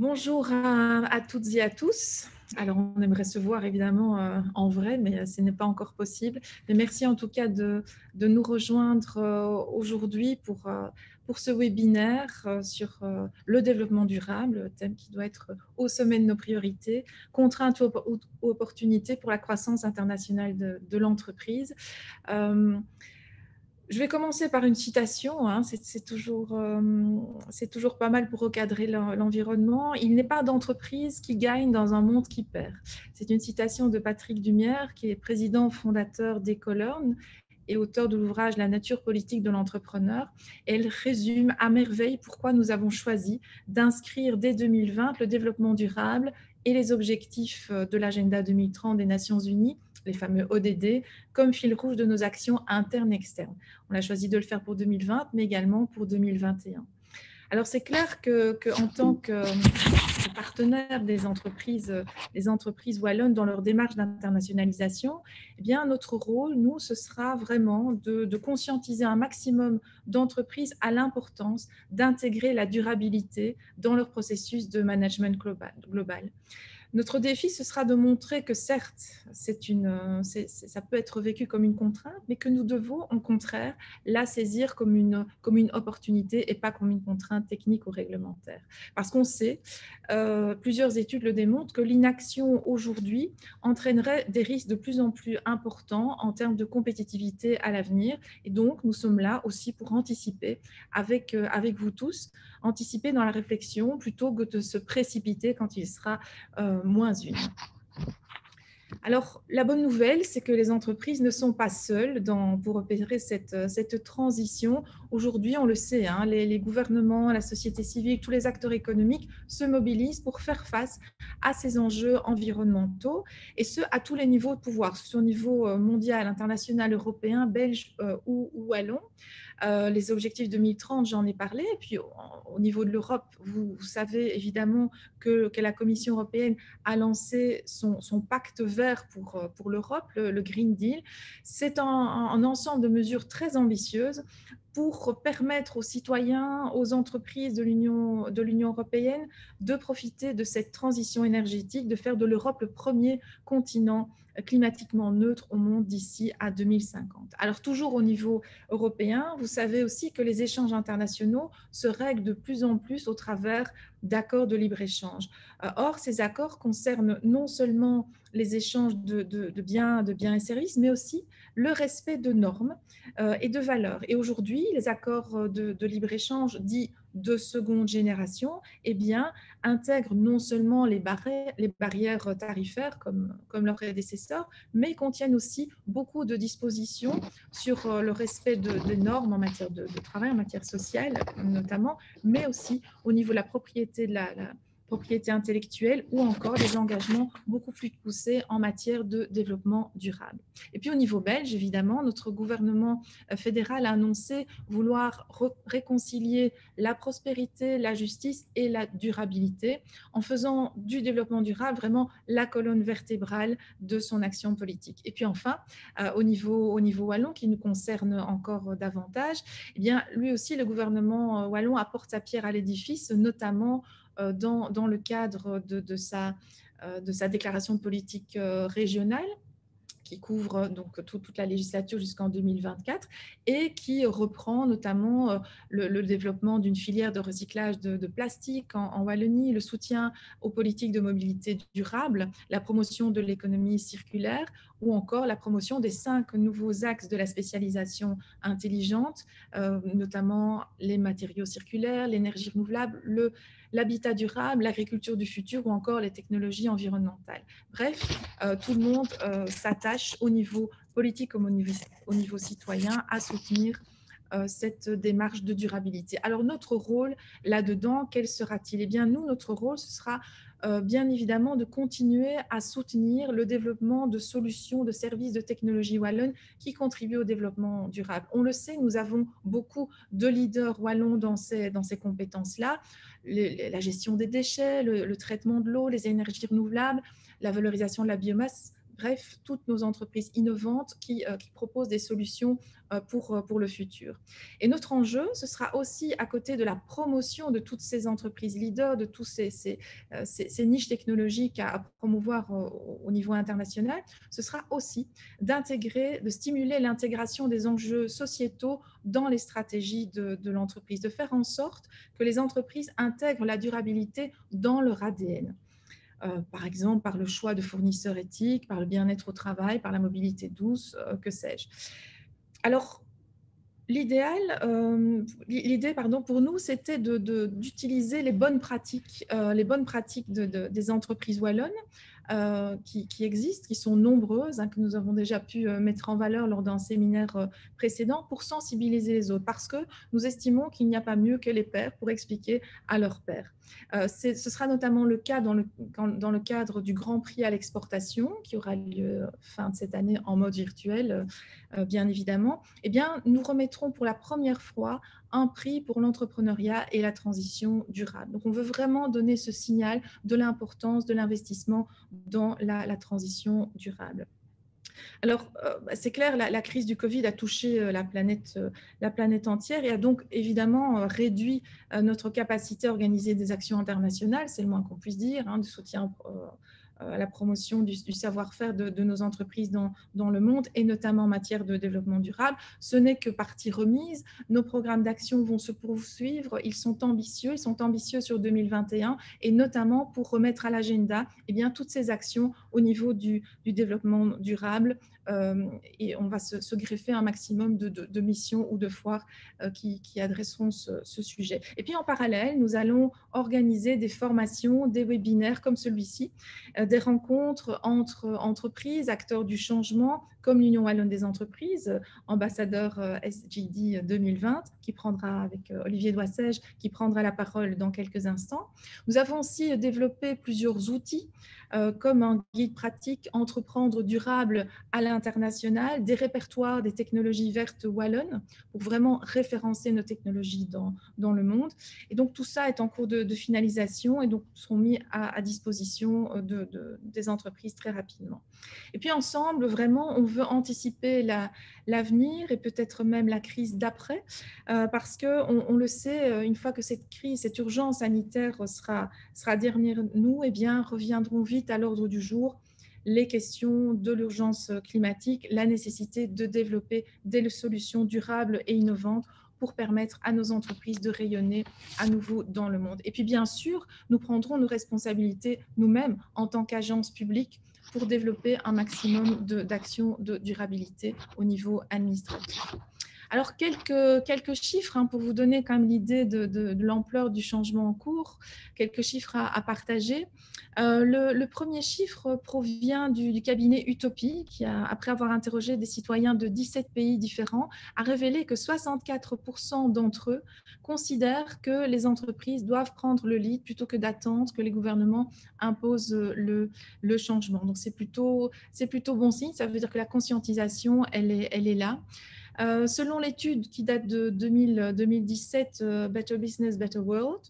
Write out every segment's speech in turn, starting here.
Bonjour à toutes et à tous. Alors, on aimerait se voir évidemment en vrai, mais ce n'est pas encore possible. Mais merci en tout cas de nous rejoindre aujourd'hui pour ce webinaire sur le développement durable, thème qui doit être au sommet de nos priorités, contraintes ou opportunités pour la croissance internationale de l'entreprise. Je vais commencer par une citation, hein. C'est toujours pas mal pour recadrer l'environnement. Il n'est pas d'entreprise qui gagne dans un monde qui perd. C'est une citation de Patrick Dumière, qui est président fondateur d'Ecolurn et auteur de l'ouvrage La nature politique de l'entrepreneur. Elle résume à merveille pourquoi nous avons choisi d'inscrire dès 2020 le développement durable et les objectifs de l'agenda 2030 des Nations Unies, les fameux ODD, comme fil rouge de nos actions internes et externes. On a choisi de le faire pour 2020, mais également pour 2021. Alors, c'est clair qu'en tant que partenaire des entreprises wallonnes dans leur démarche d'internationalisation, eh bien, notre rôle, nous, ce sera vraiment de conscientiser un maximum d'entreprises à l'importance d'intégrer la durabilité dans leur processus de management global. Notre défi, ce sera de montrer que certes, ça peut être vécu comme une contrainte, mais que nous devons, au contraire, la saisir comme une opportunité et pas comme une contrainte technique ou réglementaire. Parce qu'on sait, plusieurs études le démontrent, que l'inaction aujourd'hui entraînerait des risques de plus en plus importants en termes de compétitivité à l'avenir. Et donc, nous sommes là aussi pour anticiper avec vous tous, anticiper dans la réflexion plutôt que de se précipiter quand il sera moins une. Alors, la bonne nouvelle, c'est que les entreprises ne sont pas seules pour opérer cette transition. Aujourd'hui, on le sait, hein, les gouvernements, la société civile, tous les acteurs économiques se mobilisent pour faire face à ces enjeux environnementaux, et ce, à tous les niveaux de pouvoir, que ce soit au niveau mondial, international, européen, belge ou wallon. Les objectifs 2030, j'en ai parlé. Et puis, au niveau de l'Europe, vous savez évidemment que la Commission européenne a lancé son pacte vert pour l'Europe, le Green Deal. C'est un ensemble de mesures très ambitieuses pour permettre aux citoyens, aux entreprises de l'Union européenne de profiter de cette transition énergétique, de faire de l'Europe le premier continent climatiquement neutre au monde d'ici à 2050. Alors, toujours au niveau européen, vous savez aussi que les échanges internationaux se règlent de plus en plus au travers d'accords de libre-échange. Or, ces accords concernent non seulement les échanges de biens et services, mais aussi le respect de normes et de valeurs. Et aujourd'hui, les accords de libre-échange dits de seconde génération, eh bien, intègrent non seulement les barrières tarifaires comme leurs prédécesseurs, mais contiennent aussi beaucoup de dispositions sur le respect des normes en matière de travail, en matière sociale notamment, mais aussi au niveau de la propriété propriété intellectuelle, ou encore des engagements beaucoup plus poussés en matière de développement durable. Et puis au niveau belge, évidemment, notre gouvernement fédéral a annoncé vouloir réconcilier la prospérité, la justice et la durabilité, en faisant du développement durable vraiment la colonne vertébrale de son action politique. Et puis enfin, au niveau wallon, qui nous concerne encore davantage, eh bien, lui aussi, le gouvernement wallon apporte sa pierre à l'édifice, notamment dans le cadre de sa déclaration de politique régionale, qui couvre donc toute la législature jusqu'en 2024 et qui reprend notamment le développement d'une filière de recyclage de plastique en Wallonie, le soutien aux politiques de mobilité durable, la promotion de l'économie circulaire, ou encore la promotion des 5 nouveaux axes de la spécialisation intelligente, notamment les matériaux circulaires, l'énergie renouvelable, l'habitat durable, l'agriculture du futur, ou encore les technologies environnementales. Bref, tout le monde s'attache au niveau politique comme au niveau citoyen à soutenir cette démarche de durabilité. Alors, notre rôle là-dedans, quel sera-t-il? Eh bien, nous, notre rôle, ce sera bien évidemment de continuer à soutenir le développement de solutions, de services, de technologies wallonnes qui contribuent au développement durable. On le sait, nous avons beaucoup de leaders wallons dans ces compétences-là, la gestion des déchets, le traitement de l'eau, les énergies renouvelables, la valorisation de la biomasse. bref, toutes nos entreprises innovantes qui proposent des solutions pour le futur. Et notre enjeu, ce sera aussi, à côté de la promotion de toutes ces entreprises leaders, de tous ces niches technologiques à promouvoir au niveau international, ce sera aussi d'intégrer, de stimuler l'intégration des enjeux sociétaux dans les stratégies de l'entreprise, de faire en sorte que les entreprises intègrent la durabilité dans leur ADN. Par exemple, par le choix de fournisseurs éthiques, par le bien-être au travail, par la mobilité douce, que sais-je. Alors, l'idée pour nous, c'était d'utiliser les bonnes pratiques des entreprises wallonnes qui existent, qui sont nombreuses, que nous avons déjà pu mettre en valeur lors d'un séminaire précédent pour sensibiliser les autres, parce que nous estimons qu'il n'y a pas mieux que les pairs pour expliquer à leurs pairs. Ce sera notamment le cas dans le cadre du Grand Prix à l'exportation, qui aura lieu fin de cette année en mode virtuel, bien évidemment. Eh bien, nous remettrons pour la première fois un prix pour l'entrepreneuriat et la transition durable. Donc, on veut vraiment donner ce signal de l'importance de l'investissement dans la transition durable. Alors, c'est clair, la crise du Covid a touché la planète entière et a donc évidemment réduit notre capacité à organiser des actions internationales, c'est le moins qu'on puisse dire, de soutien à la promotion du savoir-faire de nos entreprises dans le monde, et notamment en matière de développement durable. Ce n'est que partie remise. Nos programmes d'action vont se poursuivre. Ils sont ambitieux sur 2021, et notamment pour remettre à l'agenda toutes ces actions au niveau du développement durable. Et on va se greffer un maximum de missions ou de foires qui adresseront ce sujet. Et puis en parallèle, nous allons organiser des formations, des webinaires comme celui-ci, des rencontres entre entreprises, acteurs du changement, comme l'Union wallonne des entreprises, ambassadeur SGD 2020, qui prendra avec Olivier Doissège, qui prendra la parole dans quelques instants. Nous avons aussi développé plusieurs outils, comme un guide pratique Entreprendre durable à l'international, des répertoires des technologies vertes wallonnes, pour vraiment référencer nos technologies dans le monde. Et donc, tout ça est en cours de finalisation et donc seront mis à disposition des entreprises très rapidement. Et puis ensemble, vraiment, on veut anticiper l'avenir et peut-être même la crise d'après, parce qu'on le sait, une fois que cette crise, cette urgence sanitaire sera derrière nous, reviendront vite à l'ordre du jour les questions de l'urgence climatique, la nécessité de développer des solutions durables et innovantes pour permettre à nos entreprises de rayonner à nouveau dans le monde. Et puis bien sûr, nous prendrons nos responsabilités nous-mêmes en tant qu'agence publique pour développer un maximum d'actions de durabilité au niveau administratif. Alors, quelques chiffres pour vous donner quand même l'idée de l'ampleur du changement en cours, quelques chiffres à partager. Le premier chiffre provient du cabinet Utopie, qui, après avoir interrogé des citoyens de 17 pays différents, a révélé que 64% d'entre eux considèrent que les entreprises doivent prendre le lead plutôt que d'attendre que les gouvernements imposent le changement. Donc, c'est plutôt bon signe, ça veut dire que la conscientisation, elle est là. Selon l'étude qui date de 2017, Better Business, Better World,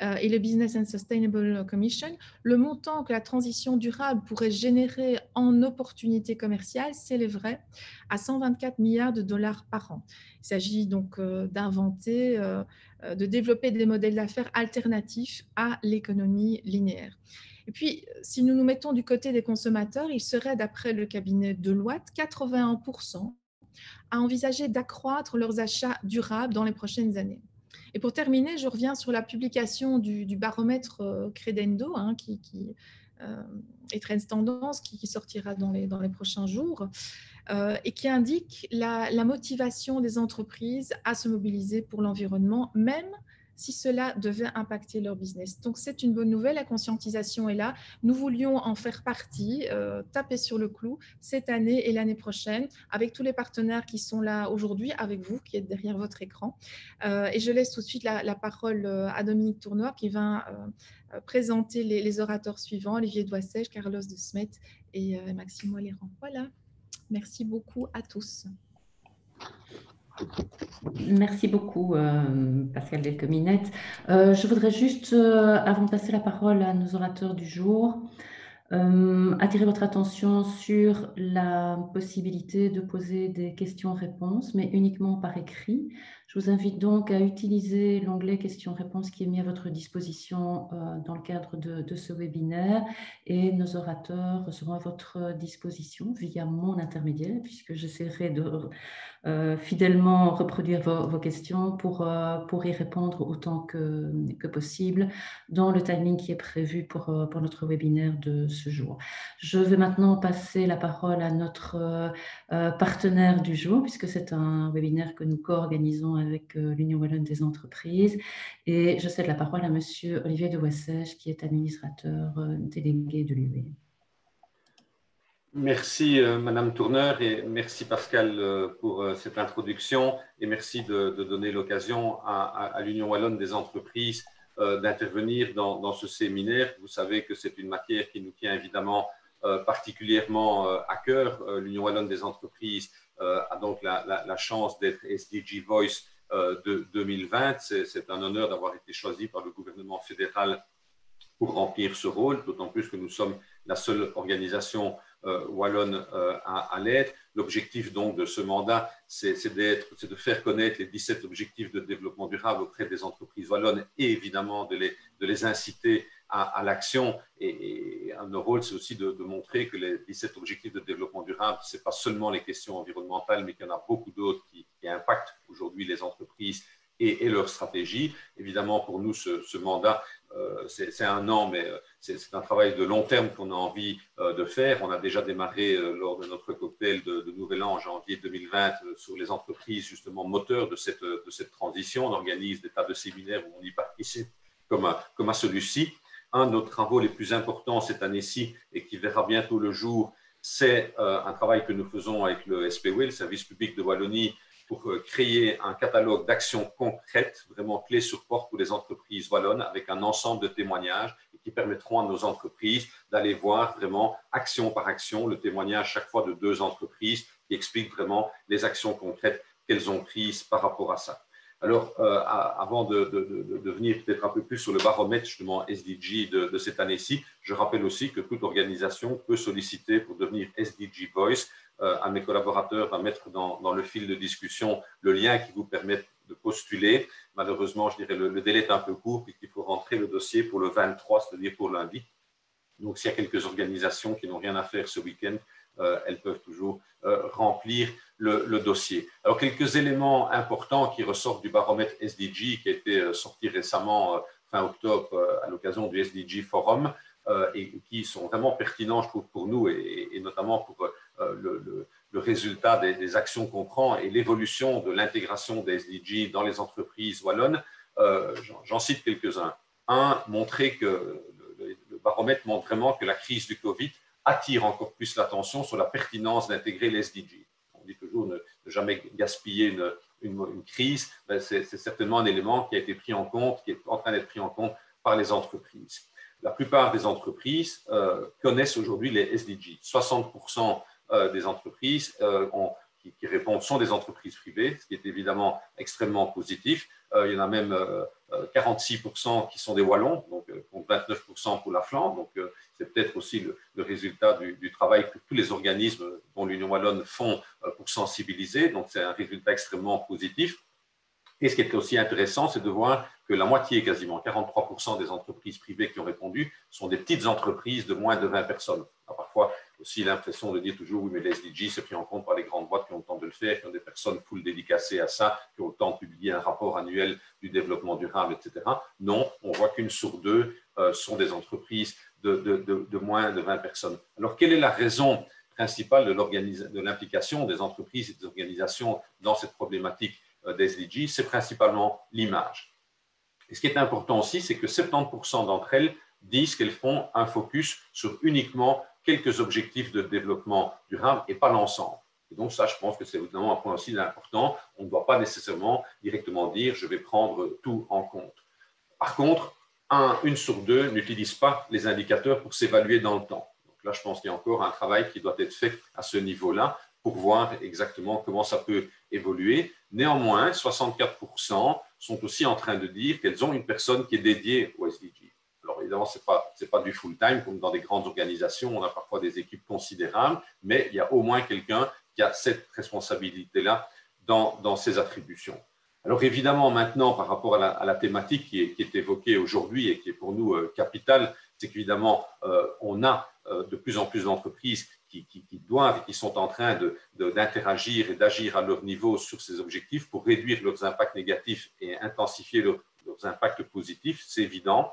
et le Business and Sustainable Commission, le montant que la transition durable pourrait générer en opportunités commerciales s'élèverait à 124 milliards de dollars par an. Il s'agit donc d'inventer, de développer des modèles d'affaires alternatifs à l'économie linéaire. Et puis, si nous nous mettons du côté des consommateurs, il serait, d'après le cabinet Deloitte, 81% à envisager d'accroître leurs achats durables dans les prochaines années. Et pour terminer, je reviens sur la publication du baromètre Credendo, qui est Trends Tendance, qui sortira dans les prochains jours, et qui indique la motivation des entreprises à se mobiliser pour l'environnement, même si cela devait impacter leur business. Donc, c'est une bonne nouvelle, la conscientisation est là. Nous voulions en faire partie, taper sur le clou cette année et l'année prochaine, avec tous les partenaires qui sont là aujourd'hui, avec vous qui êtes derrière votre écran. Et je laisse tout de suite la parole à Dominique Tournois, qui va présenter les orateurs suivants, Olivier Doissège, Carlos de Smet et Maxime Walleran. Voilà, merci beaucoup à tous. Merci beaucoup, Pascal Delcominette. Je voudrais juste, avant de passer la parole à nos orateurs du jour, Attirer votre attention sur la possibilité de poser des questions-réponses, mais uniquement par écrit. Je vous invite donc à utiliser l'onglet questions-réponses qui est mis à votre disposition dans le cadre de ce webinaire, et nos orateurs seront à votre disposition via mon intermédiaire, puisque j'essaierai de fidèlement reproduire vos questions pour y répondre autant que possible dans le timing qui est prévu pour notre webinaire de ce jour. Je vais maintenant passer la parole à notre partenaire du jour, puisque c'est un webinaire que nous co-organisons avec l'Union Wallonne des entreprises. Et je cède la parole à Monsieur Olivier de Wassège, qui est administrateur délégué de l'UE. Merci Madame Tourneur et merci Pascal pour cette introduction, et merci de donner l'occasion à l'Union Wallonne des entreprises d'intervenir dans ce séminaire. Vous savez que c'est une matière qui nous tient évidemment particulièrement à cœur. L'Union Wallonne des entreprises a donc la chance d'être SDG Voice de 2020. C'est un honneur d'avoir été choisi par le gouvernement fédéral pour remplir ce rôle, d'autant plus que nous sommes la seule organisation wallonne à l'être. L'objectif donc de ce mandat, c'est de faire connaître les 17 objectifs de développement durable auprès des entreprises wallonnes et évidemment de les inciter à l'action. Et un de nos rôles, c'est aussi de montrer que les 17 objectifs de développement durable, ce n'est pas seulement les questions environnementales, mais qu'il y en a beaucoup d'autres qui impactent aujourd'hui les entreprises et leur stratégie. Évidemment, pour nous, ce mandat, c'est un an, mais c'est un travail de long terme qu'on a envie de faire. On a déjà démarré lors de notre cocktail de Nouvel An en janvier 2020 sur les entreprises justement moteurs de cette transition. On organise des tas de séminaires où on y participe comme à celui-ci. Un de nos travaux les plus importants cette année-ci et qui verra bientôt le jour, c'est un travail que nous faisons avec le SPW, le service public de Wallonie, pour créer un catalogue d'actions concrètes, vraiment clés sur porte pour les entreprises wallonnes, avec un ensemble de témoignages qui permettront à nos entreprises d'aller voir vraiment action par action le témoignage chaque fois de 2 entreprises qui expliquent vraiment les actions concrètes qu'elles ont prises par rapport à ça. Alors, avant de venir peut-être un peu plus sur le baromètre justement SDG de cette année-ci, je rappelle aussi que toute organisation peut solliciter pour devenir SDG Voice. Un de mes collaborateurs va mettre dans le fil de discussion le lien qui vous permet de postuler. Malheureusement, je dirais le délai est un peu court puisqu'il faut rentrer le dossier pour le 23, c'est-à-dire pour lundi. Donc, s'il y a quelques organisations qui n'ont rien à faire ce week-end, elles peuvent toujours remplir le dossier. Alors, quelques éléments importants qui ressortent du baromètre SDG qui a été sorti récemment, fin octobre, à l'occasion du SDG Forum, et qui sont vraiment pertinents, je trouve, pour nous, et notamment pour le résultat des actions qu'on prend et l'évolution de l'intégration des SDG dans les entreprises wallonnes. J'en cite quelques-uns. Un, montrer que le baromètre montre vraiment que la crise du Covid attire encore plus l'attention sur la pertinence d'intégrer les SDG. On dit toujours ne jamais gaspiller une crise. C'est certainement un élément qui a été pris en compte, qui est en train d'être pris en compte par les entreprises. La plupart des entreprises connaissent aujourd'hui les SDG. 60% des entreprises qui répondent sont des entreprises privées, ce qui est évidemment extrêmement positif. Il y en a même 46% qui sont des Wallons, donc 29% pour la Flandre. Donc, c'est peut-être aussi le résultat du travail que tous les organismes dont l'Union Wallonne font pour sensibiliser. Donc, c'est un résultat extrêmement positif. Et ce qui est aussi intéressant, c'est de voir que la moitié, quasiment 43% des entreprises privées qui ont répondu sont des petites entreprises de moins de 20 personnes. Alors, parfois, aussi l'impression de dire toujours, oui, mais les SDG, c'est pris en compte par les grandes boîtes qui ont le temps de le faire, qui ont des personnes full dédicacées à ça, qui ont le temps de publier un rapport annuel du développement durable, etc. Non, on voit qu'une sur 2 sont des entreprises de moins de 20 personnes. Alors, quelle est la raison principale de l'implication des entreprises et des organisations dans cette problématique des SDG? C'est principalement l'image. Et ce qui est important aussi, c'est que 70% d'entre elles disent qu'elles font un focus sur uniquement quelques objectifs de développement durable et pas l'ensemble. Et donc ça, je pense que c'est évidemment un point aussi important. On ne doit pas nécessairement directement dire « je vais prendre tout en compte ». Par contre, une sur 2 n'utilise pas les indicateurs pour s'évaluer dans le temps. Donc là, je pense qu'il y a encore un travail qui doit être fait à ce niveau-là pour voir exactement comment ça peut évoluer. Néanmoins, 64% sont aussi en train de dire qu'elles ont une personne qui est dédiée au SDG. Alors évidemment, ce n'est pas du full-time comme dans des grandes organisations. On a parfois des équipes considérables, mais il y a au moins quelqu'un qui a cette responsabilité-là dans ses attributions. Alors évidemment, maintenant, par rapport à la thématique qui est évoquée aujourd'hui et qui est pour nous capitale, c'est qu'évidemment, on a de plus en plus d'entreprises qui doivent et qui sont en train d'interagir et d'agir à leur niveau sur ces objectifs pour réduire leurs impacts négatifs et intensifier leurs impacts positifs, c'est évident.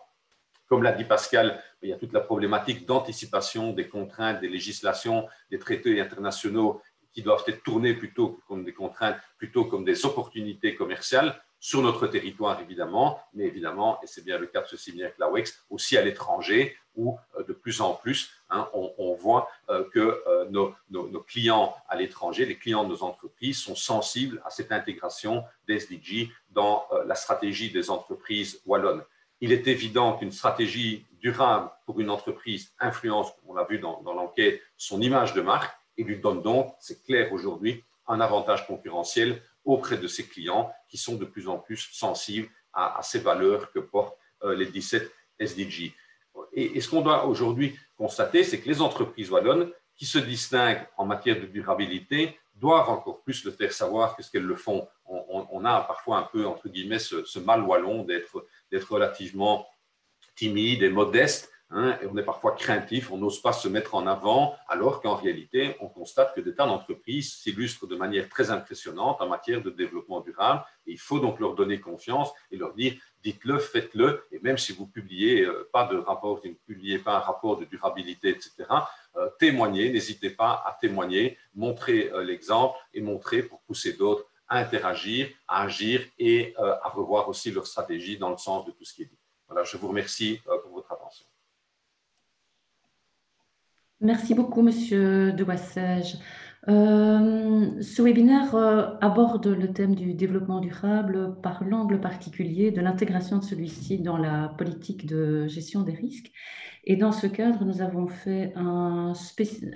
Comme l'a dit Pascal, il y a toute la problématique d'anticipation des contraintes, des législations, des traités internationaux qui doivent être tournés plutôt comme des contraintes, plutôt comme des opportunités commerciales sur notre territoire, évidemment, mais évidemment, et c'est bien le cas de ce séminaire avec la WEX, aussi à l'étranger, où de plus en plus, on voit que nos clients à l'étranger, les clients de nos entreprises, sont sensibles à cette intégration des SDG dans la stratégie des entreprises wallonnes. Il est évident qu'une stratégie durable pour une entreprise influence, on l'a vu dans l'enquête, son image de marque et lui donne donc, c'est clair aujourd'hui, un avantage concurrentiel auprès de ses clients qui sont de plus en plus sensibles à ces valeurs que portent les 17 SDG. Et ce qu'on doit aujourd'hui constater, c'est que les entreprises wallonnes qui se distinguent en matière de durabilité doivent encore plus le faire savoir que ce qu'elles le font. On a parfois un peu, entre guillemets, ce mal wallon d'être relativement timide et modeste, et on est parfois craintif, on n'ose pas se mettre en avant, alors qu'en réalité, on constate que des tas d'entreprises s'illustrent de manière très impressionnante en matière de développement durable. Et il faut donc leur donner confiance et leur dire, dites-le, faites-le, et même si vous ne publiez pas de rapport, si vous ne publiez pas un rapport de durabilité, etc., témoignez, n'hésitez pas à témoigner, montrez l'exemple et montrez pour pousser d'autres à interagir, à agir et à revoir aussi leur stratégie dans le sens de tout ce qui est dit. Voilà, je vous remercie pour votre attention. Merci beaucoup, Monsieur de Boissèges. Ce webinaire aborde le thème du développement durable par l'angle particulier de l'intégration de celui-ci dans la politique de gestion des risques. Et dans ce cadre, nous avons fait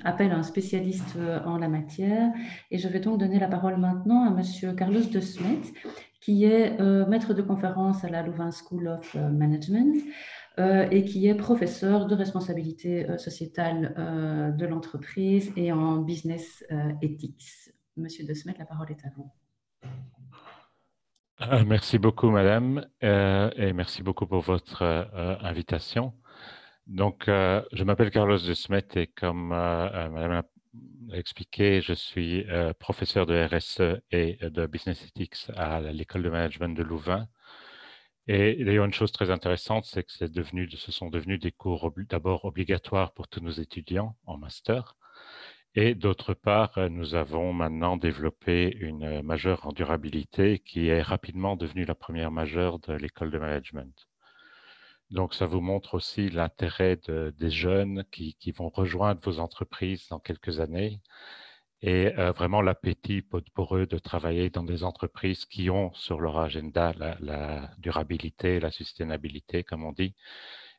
appel à un spécialiste en la matière. Et je vais donc donner la parole maintenant à Monsieur Carlos de Smet, qui est maître de conférence à la Louvain School of Management et qui est professeur de responsabilité sociétale de l'entreprise et en business ethics. Monsieur de Smet, la parole est à vous. Merci beaucoup, madame, et merci beaucoup pour votre invitation. Donc, je m'appelle Carlos de Smet et comme madame l'a expliqué, je suis professeur de RSE et de business ethics à l'école de management de Louvain. Et d'ailleurs, une chose très intéressante, c'est que ce sont devenus des cours d'abord obligatoires pour tous nos étudiants en master. Et d'autre part, nous avons maintenant développé une majeure en durabilité qui est rapidement devenue la première majeure de l'école de management. Donc, ça vous montre aussi l'intérêt des jeunes qui vont rejoindre vos entreprises dans quelques années et vraiment l'appétit pour eux de travailler dans des entreprises qui ont sur leur agenda la durabilité, la sustainabilité, comme on dit,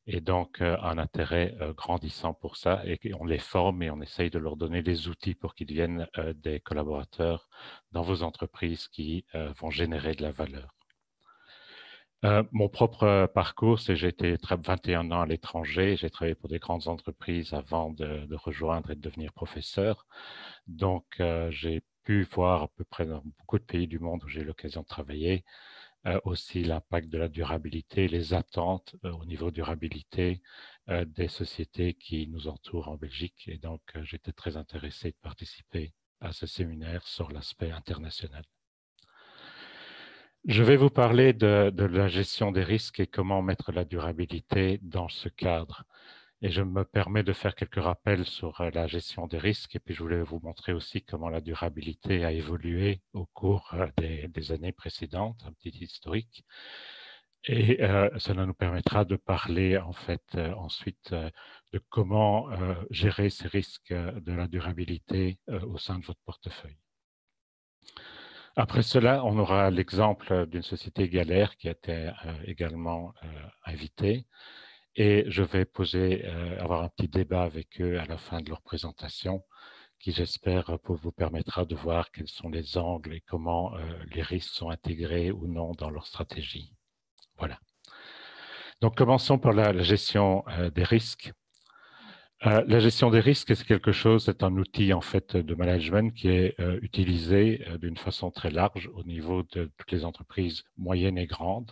et donc un intérêt grandissant pour ça. Et on les forme et on essaye de leur donner des outils pour qu'ils deviennent des collaborateurs dans vos entreprises qui vont générer de la valeur. Mon propre parcours, c'est j'ai été 21 ans à l'étranger. J'ai travaillé pour des grandes entreprises avant de rejoindre et de devenir professeur. Donc, j'ai pu voir à peu près dans beaucoup de pays du monde où j'ai eu l'occasion de travailler aussi l'impact de la durabilité, les attentes au niveau durabilité des sociétés qui nous entourent en Belgique. Et donc, j'étais très intéressé de participer à ce séminaire sur l'aspect international. Je vais vous parler de la gestion des risques et comment mettre la durabilité dans ce cadre. Et je me permets de faire quelques rappels sur la gestion des risques. Et puis, je voulais vous montrer aussi comment la durabilité a évolué au cours des années précédentes, un petit historique. Et cela nous permettra de parler, en fait, ensuite de comment gérer ces risques de la durabilité au sein de votre portefeuille. Après cela, on aura l'exemple d'une société Galère qui a été également invitée. Et je vais avoir un petit débat avec eux à la fin de leur présentation qui, j'espère, vous permettra de voir quels sont les angles et comment les risques sont intégrés ou non dans leur stratégie. Voilà. Donc, commençons par la gestion des risques. La gestion des risques, c'est quelque chose, c'est un outil en fait de management qui est utilisé d'une façon très large au niveau de toutes les entreprises moyennes et grandes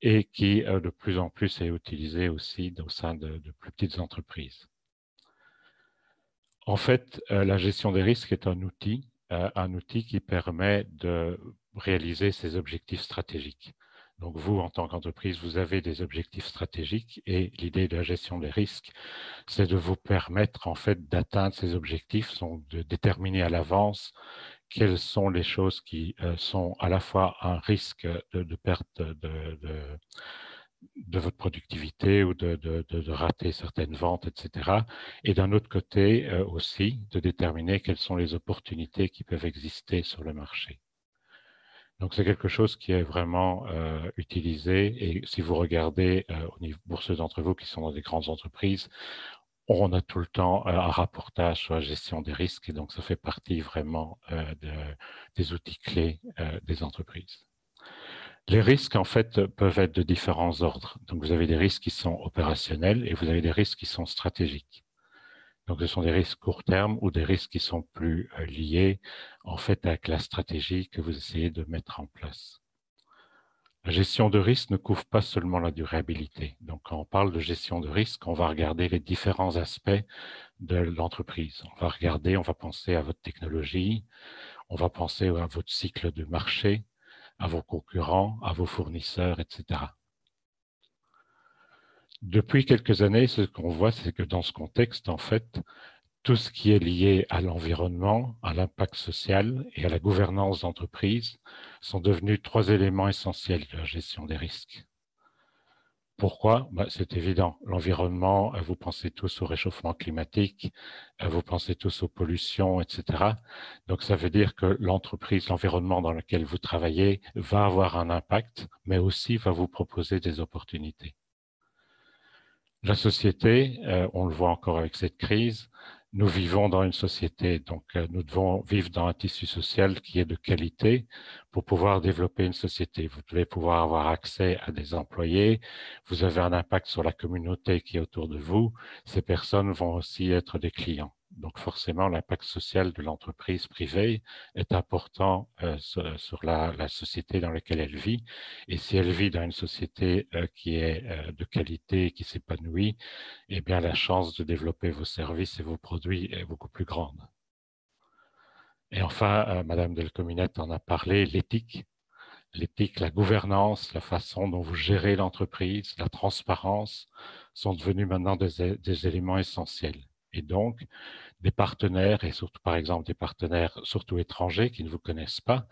et qui de plus en plus est utilisé aussi au sein de plus petites entreprises. En fait, la gestion des risques est un outil qui permet de réaliser ses objectifs stratégiques. Donc vous, en tant qu'entreprise, vous avez des objectifs stratégiques et l'idée de la gestion des risques, c'est de vous permettre en fait d'atteindre ces objectifs, donc de déterminer à l'avance quelles sont les choses qui sont à la fois un risque de perte de votre productivité ou de rater certaines ventes, etc. Et d'un autre côté aussi, de déterminer quelles sont les opportunités qui peuvent exister sur le marché. Donc, c'est quelque chose qui est vraiment utilisé. Et si vous regardez au niveau pour ceux d'entre vous qui sont dans des grandes entreprises, on a tout le temps un rapportage sur la gestion des risques. Et donc, ça fait partie vraiment des outils clés des entreprises. Les risques, en fait, peuvent être de différents ordres. Donc, vous avez des risques qui sont opérationnels et vous avez des risques qui sont stratégiques. Donc, ce sont des risques court terme ou des risques qui sont plus liés, en fait, avec la stratégie que vous essayez de mettre en place. La gestion de risque ne couvre pas seulement la durabilité. Donc, quand on parle de gestion de risque, on va regarder les différents aspects de l'entreprise. On va penser à votre technologie, on va penser à votre cycle de marché, à vos concurrents, à vos fournisseurs, etc. Depuis quelques années, ce qu'on voit, c'est que dans ce contexte, en fait, tout ce qui est lié à l'environnement, à l'impact social et à la gouvernance d'entreprise sont devenus 3 éléments essentiels de la gestion des risques. Pourquoi? C'est évident. L'environnement, vous pensez tous au réchauffement climatique, vous pensez tous aux pollutions, etc. Donc, ça veut dire que l'entreprise, l'environnement dans lequel vous travaillez va avoir un impact, mais aussi va vous proposer des opportunités. La société, on le voit encore avec cette crise, nous vivons dans une société, donc nous devons vivre dans un tissu social qui est de qualité pour pouvoir développer une société. Vous devez pouvoir avoir accès à des employés, vous avez un impact sur la communauté qui est autour de vous, ces personnes vont aussi être des clients. Donc forcément, l'impact social de l'entreprise privée est important sur la société dans laquelle elle vit. Et si elle vit dans une société qui est de qualité, qui s'épanouit, eh bien la chance de développer vos services et vos produits est beaucoup plus grande. Et enfin, Madame Delcominette en a parlé, l'éthique. L'éthique, la gouvernance, la façon dont vous gérez l'entreprise, la transparence sont devenus maintenant des éléments essentiels. Et donc, des partenaires, et surtout par exemple des partenaires surtout étrangers qui ne vous connaissent pas,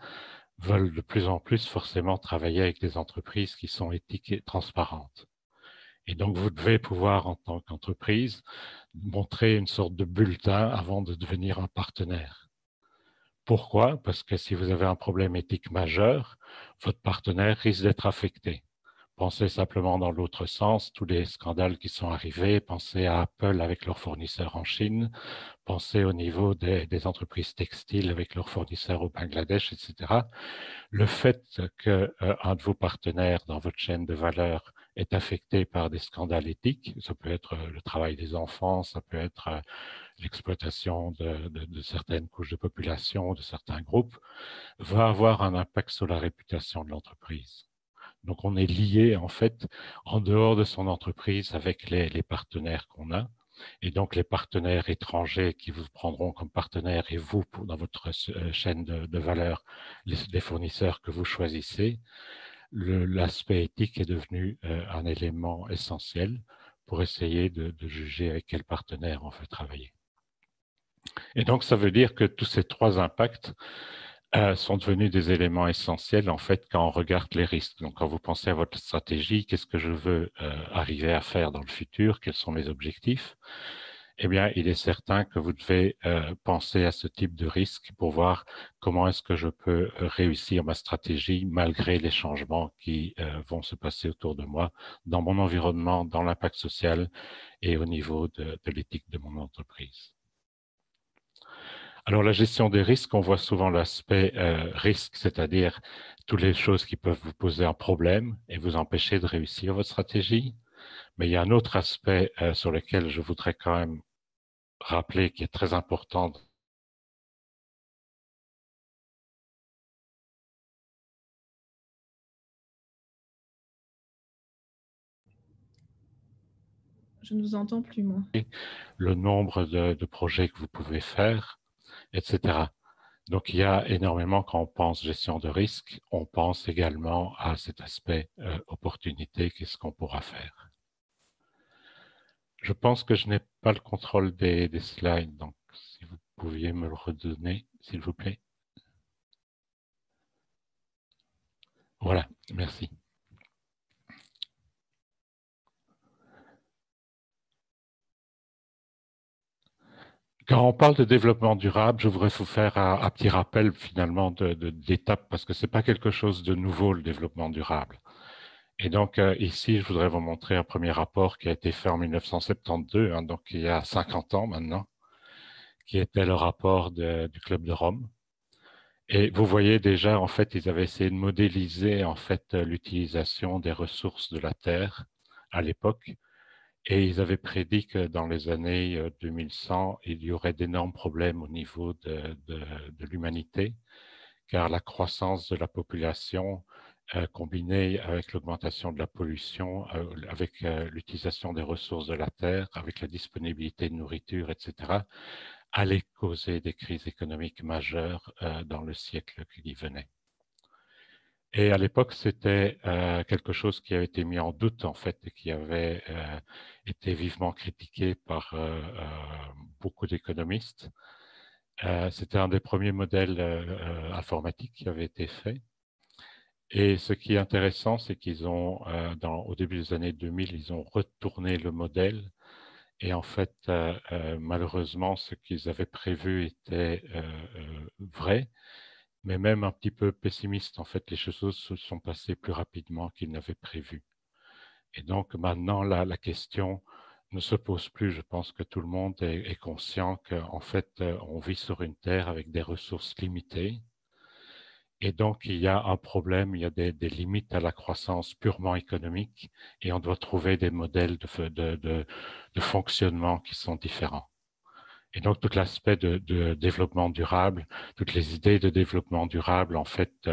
veulent de plus en plus forcément travailler avec des entreprises qui sont éthiques et transparentes. Et donc, vous devez pouvoir, en tant qu'entreprise, montrer une sorte de bulletin avant de devenir un partenaire. Pourquoi? Parce que si vous avez un problème éthique majeur, votre partenaire risque d'être affecté. Pensez simplement dans l'autre sens, tous les scandales qui sont arrivés, pensez à Apple avec leurs fournisseurs en Chine, pensez au niveau des entreprises textiles avec leurs fournisseurs au Bangladesh, etc. Le fait qu'un de vos partenaires dans votre chaîne de valeur est affecté par des scandales éthiques, ça peut être le travail des enfants, ça peut être l'exploitation de certaines couches de population, de certains groupes, va avoir un impact sur la réputation de l'entreprise. Donc, on est lié, en fait, en dehors de son entreprise avec les partenaires qu'on a. Et donc, les partenaires étrangers qui vous prendront comme partenaire et vous, dans votre chaîne de valeur, les fournisseurs que vous choisissez, l'aspect éthique est devenu un élément essentiel pour essayer de juger avec quel partenaire on veut travailler. Et donc, ça veut dire que tous ces 3 impacts sont devenus des éléments essentiels en fait quand on regarde les risques. Donc quand vous pensez à votre stratégie, qu'est-ce que je veux arriver à faire dans le futur, quels sont mes objectifs, eh bien il est certain que vous devez penser à ce type de risque pour voir comment est-ce que je peux réussir ma stratégie malgré les changements qui vont se passer autour de moi, dans mon environnement, dans l'impact social et au niveau de l'éthique de mon entreprise. Alors, la gestion des risques, on voit souvent l'aspect risque, c'est-à-dire toutes les choses qui peuvent vous poser un problème et vous empêcher de réussir votre stratégie. Mais il y a un autre aspect sur lequel je voudrais quand même rappeler qui est très important. Je ne vous entends plus, moi. Le nombre de projets que vous pouvez faire, etc. Donc, il y a énormément, quand on pense gestion de risque, on pense également à cet aspect opportunité, qu'est-ce qu'on pourra faire. Je pense que je n'ai pas le contrôle des slides, donc si vous pouviez me le redonner, s'il vous plaît. Voilà, merci. Quand on parle de développement durable, je voudrais vous faire un petit rappel finalement d'étapes, parce que ce n'est pas quelque chose de nouveau, le développement durable. Et donc ici, je voudrais vous montrer un premier rapport qui a été fait en 1972, hein, donc il y a 50 ans maintenant, qui était le rapport du Club de Rome. Et vous voyez déjà, en fait, ils avaient essayé de modéliser en fait l'utilisation des ressources de la Terre à l'époque. Et ils avaient prédit que dans les années 2100, il y aurait d'énormes problèmes au niveau de l'humanité, car la croissance de la population, combinée avec l'augmentation de la pollution, avec l'utilisation des ressources de la terre, avec la disponibilité de nourriture, etc., allait causer des crises économiques majeures dans le siècle qui venait. Et à l'époque, c'était quelque chose qui avait été mis en doute, en fait, et qui avait été vivement critiqué par beaucoup d'économistes. C'était un des premiers modèles informatiques qui avait été fait. Et ce qui est intéressant, c'est qu'ils ont, au début des années 2000, ils ont retourné le modèle. Et en fait, malheureusement, ce qu'ils avaient prévu était vrai, mais même un petit peu pessimiste. En fait, les choses se sont passées plus rapidement qu'ils n'avaient prévu. Et donc maintenant, la question ne se pose plus. Je pense que tout le monde est conscient qu'en fait, on vit sur une terre avec des ressources limitées. Et donc, il y a un problème, il y a des limites à la croissance purement économique et on doit trouver des modèles de fonctionnement qui sont différents. Et donc, tout l'aspect de développement durable, toutes les idées de développement durable, en fait,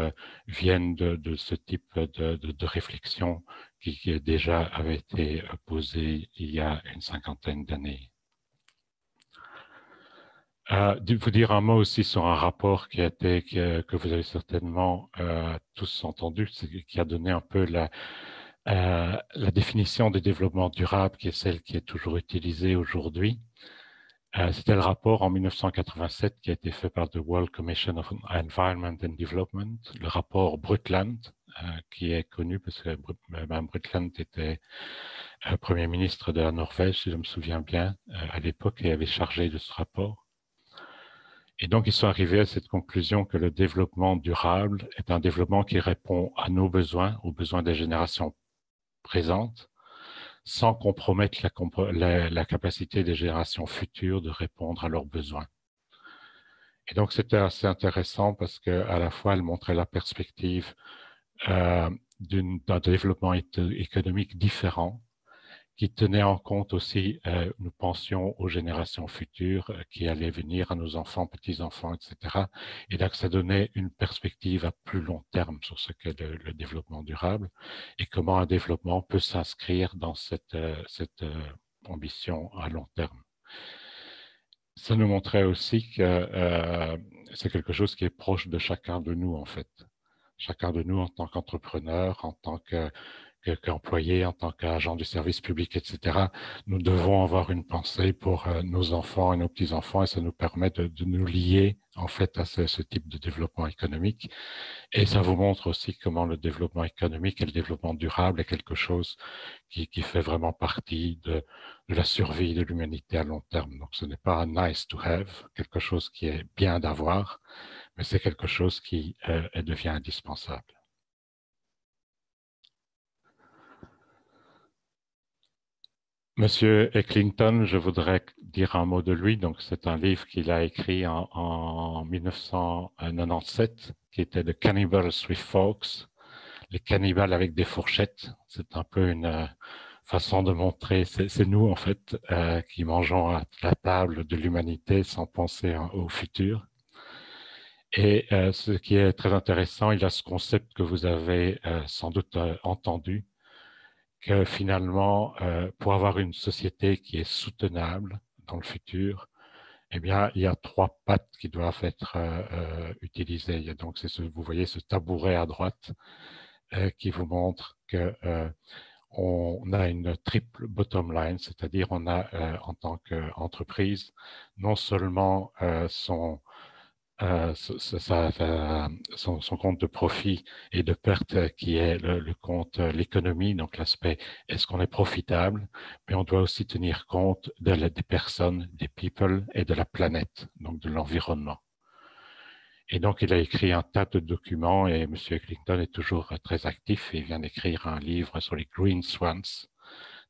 viennent de ce type de réflexion qui déjà avait été posée il y a une cinquantaine d'années. Vous dire un mot aussi sur un rapport que vous avez certainement tous entendu, qui a donné un peu la définition du développement durable, qui est celle qui est toujours utilisée aujourd'hui. C'était le rapport en 1987 qui a été fait par the World Commission on Environment and Development, le rapport Brundtland, qui est connu parce que Mme Brundtland était Premier ministre de la Norvège, si je me souviens bien, à l'époque, et avait chargé de ce rapport. Et donc, ils sont arrivés à cette conclusion que le développement durable est un développement qui répond à nos besoins, aux besoins des générations présentes, sans compromettre la capacité des générations futures de répondre à leurs besoins. Et donc, c'était assez intéressant parce qu'à la fois, elle montrait la perspective d'un développement économique différent, qui tenait en compte aussi, nous pensions aux générations futures qui allaient venir, à nos enfants, petits-enfants, etc. Et donc, ça donnait une perspective à plus long terme sur ce qu'est le développement durable et comment un développement peut s'inscrire dans cette ambition à long terme. Ça nous montrait aussi que c'est quelque chose qui est proche de chacun de nous, en fait. Chacun de nous en tant qu'entrepreneur, en tant qu'employé, en tant qu'agent du service public, etc. Nous devons avoir une pensée pour nos enfants et nos petits-enfants et ça nous permet de nous lier en fait à ce type de développement économique. Et ça vous montre aussi comment le développement économique et le développement durable est quelque chose qui fait vraiment partie de la survie de l'humanité à long terme. Donc ce n'est pas un nice to have, quelque chose qui est bien d'avoir, mais c'est quelque chose qui devient indispensable. Monsieur Ecklington, je voudrais dire un mot de lui. Donc, c'est un livre qu'il a écrit en 1997, qui était The Cannibals with Forks, les cannibales avec des fourchettes. C'est un peu une façon de montrer, c'est nous en fait, qui mangeons à la table de l'humanité sans penser au futur. Et ce qui est très intéressant, il a ce concept que vous avez sans doute entendu, que finalement, pour avoir une société qui est soutenable dans le futur, eh bien, il y a 3 pattes qui doivent être utilisées. Il y a donc, vous voyez ce tabouret à droite qui vous montre que on a une triple bottom line, c'est-à-dire on a en tant qu'entreprise non seulement son compte de profit et de perte qui est le compte l'économie, donc l'aspect est-ce qu'on est profitable, mais on doit aussi tenir compte des personnes, des people et de la planète, donc de l'environnement. Et donc il a écrit un tas de documents et M. Ecklington est toujours très actif et il vient d'écrire un livre sur les Green Swans,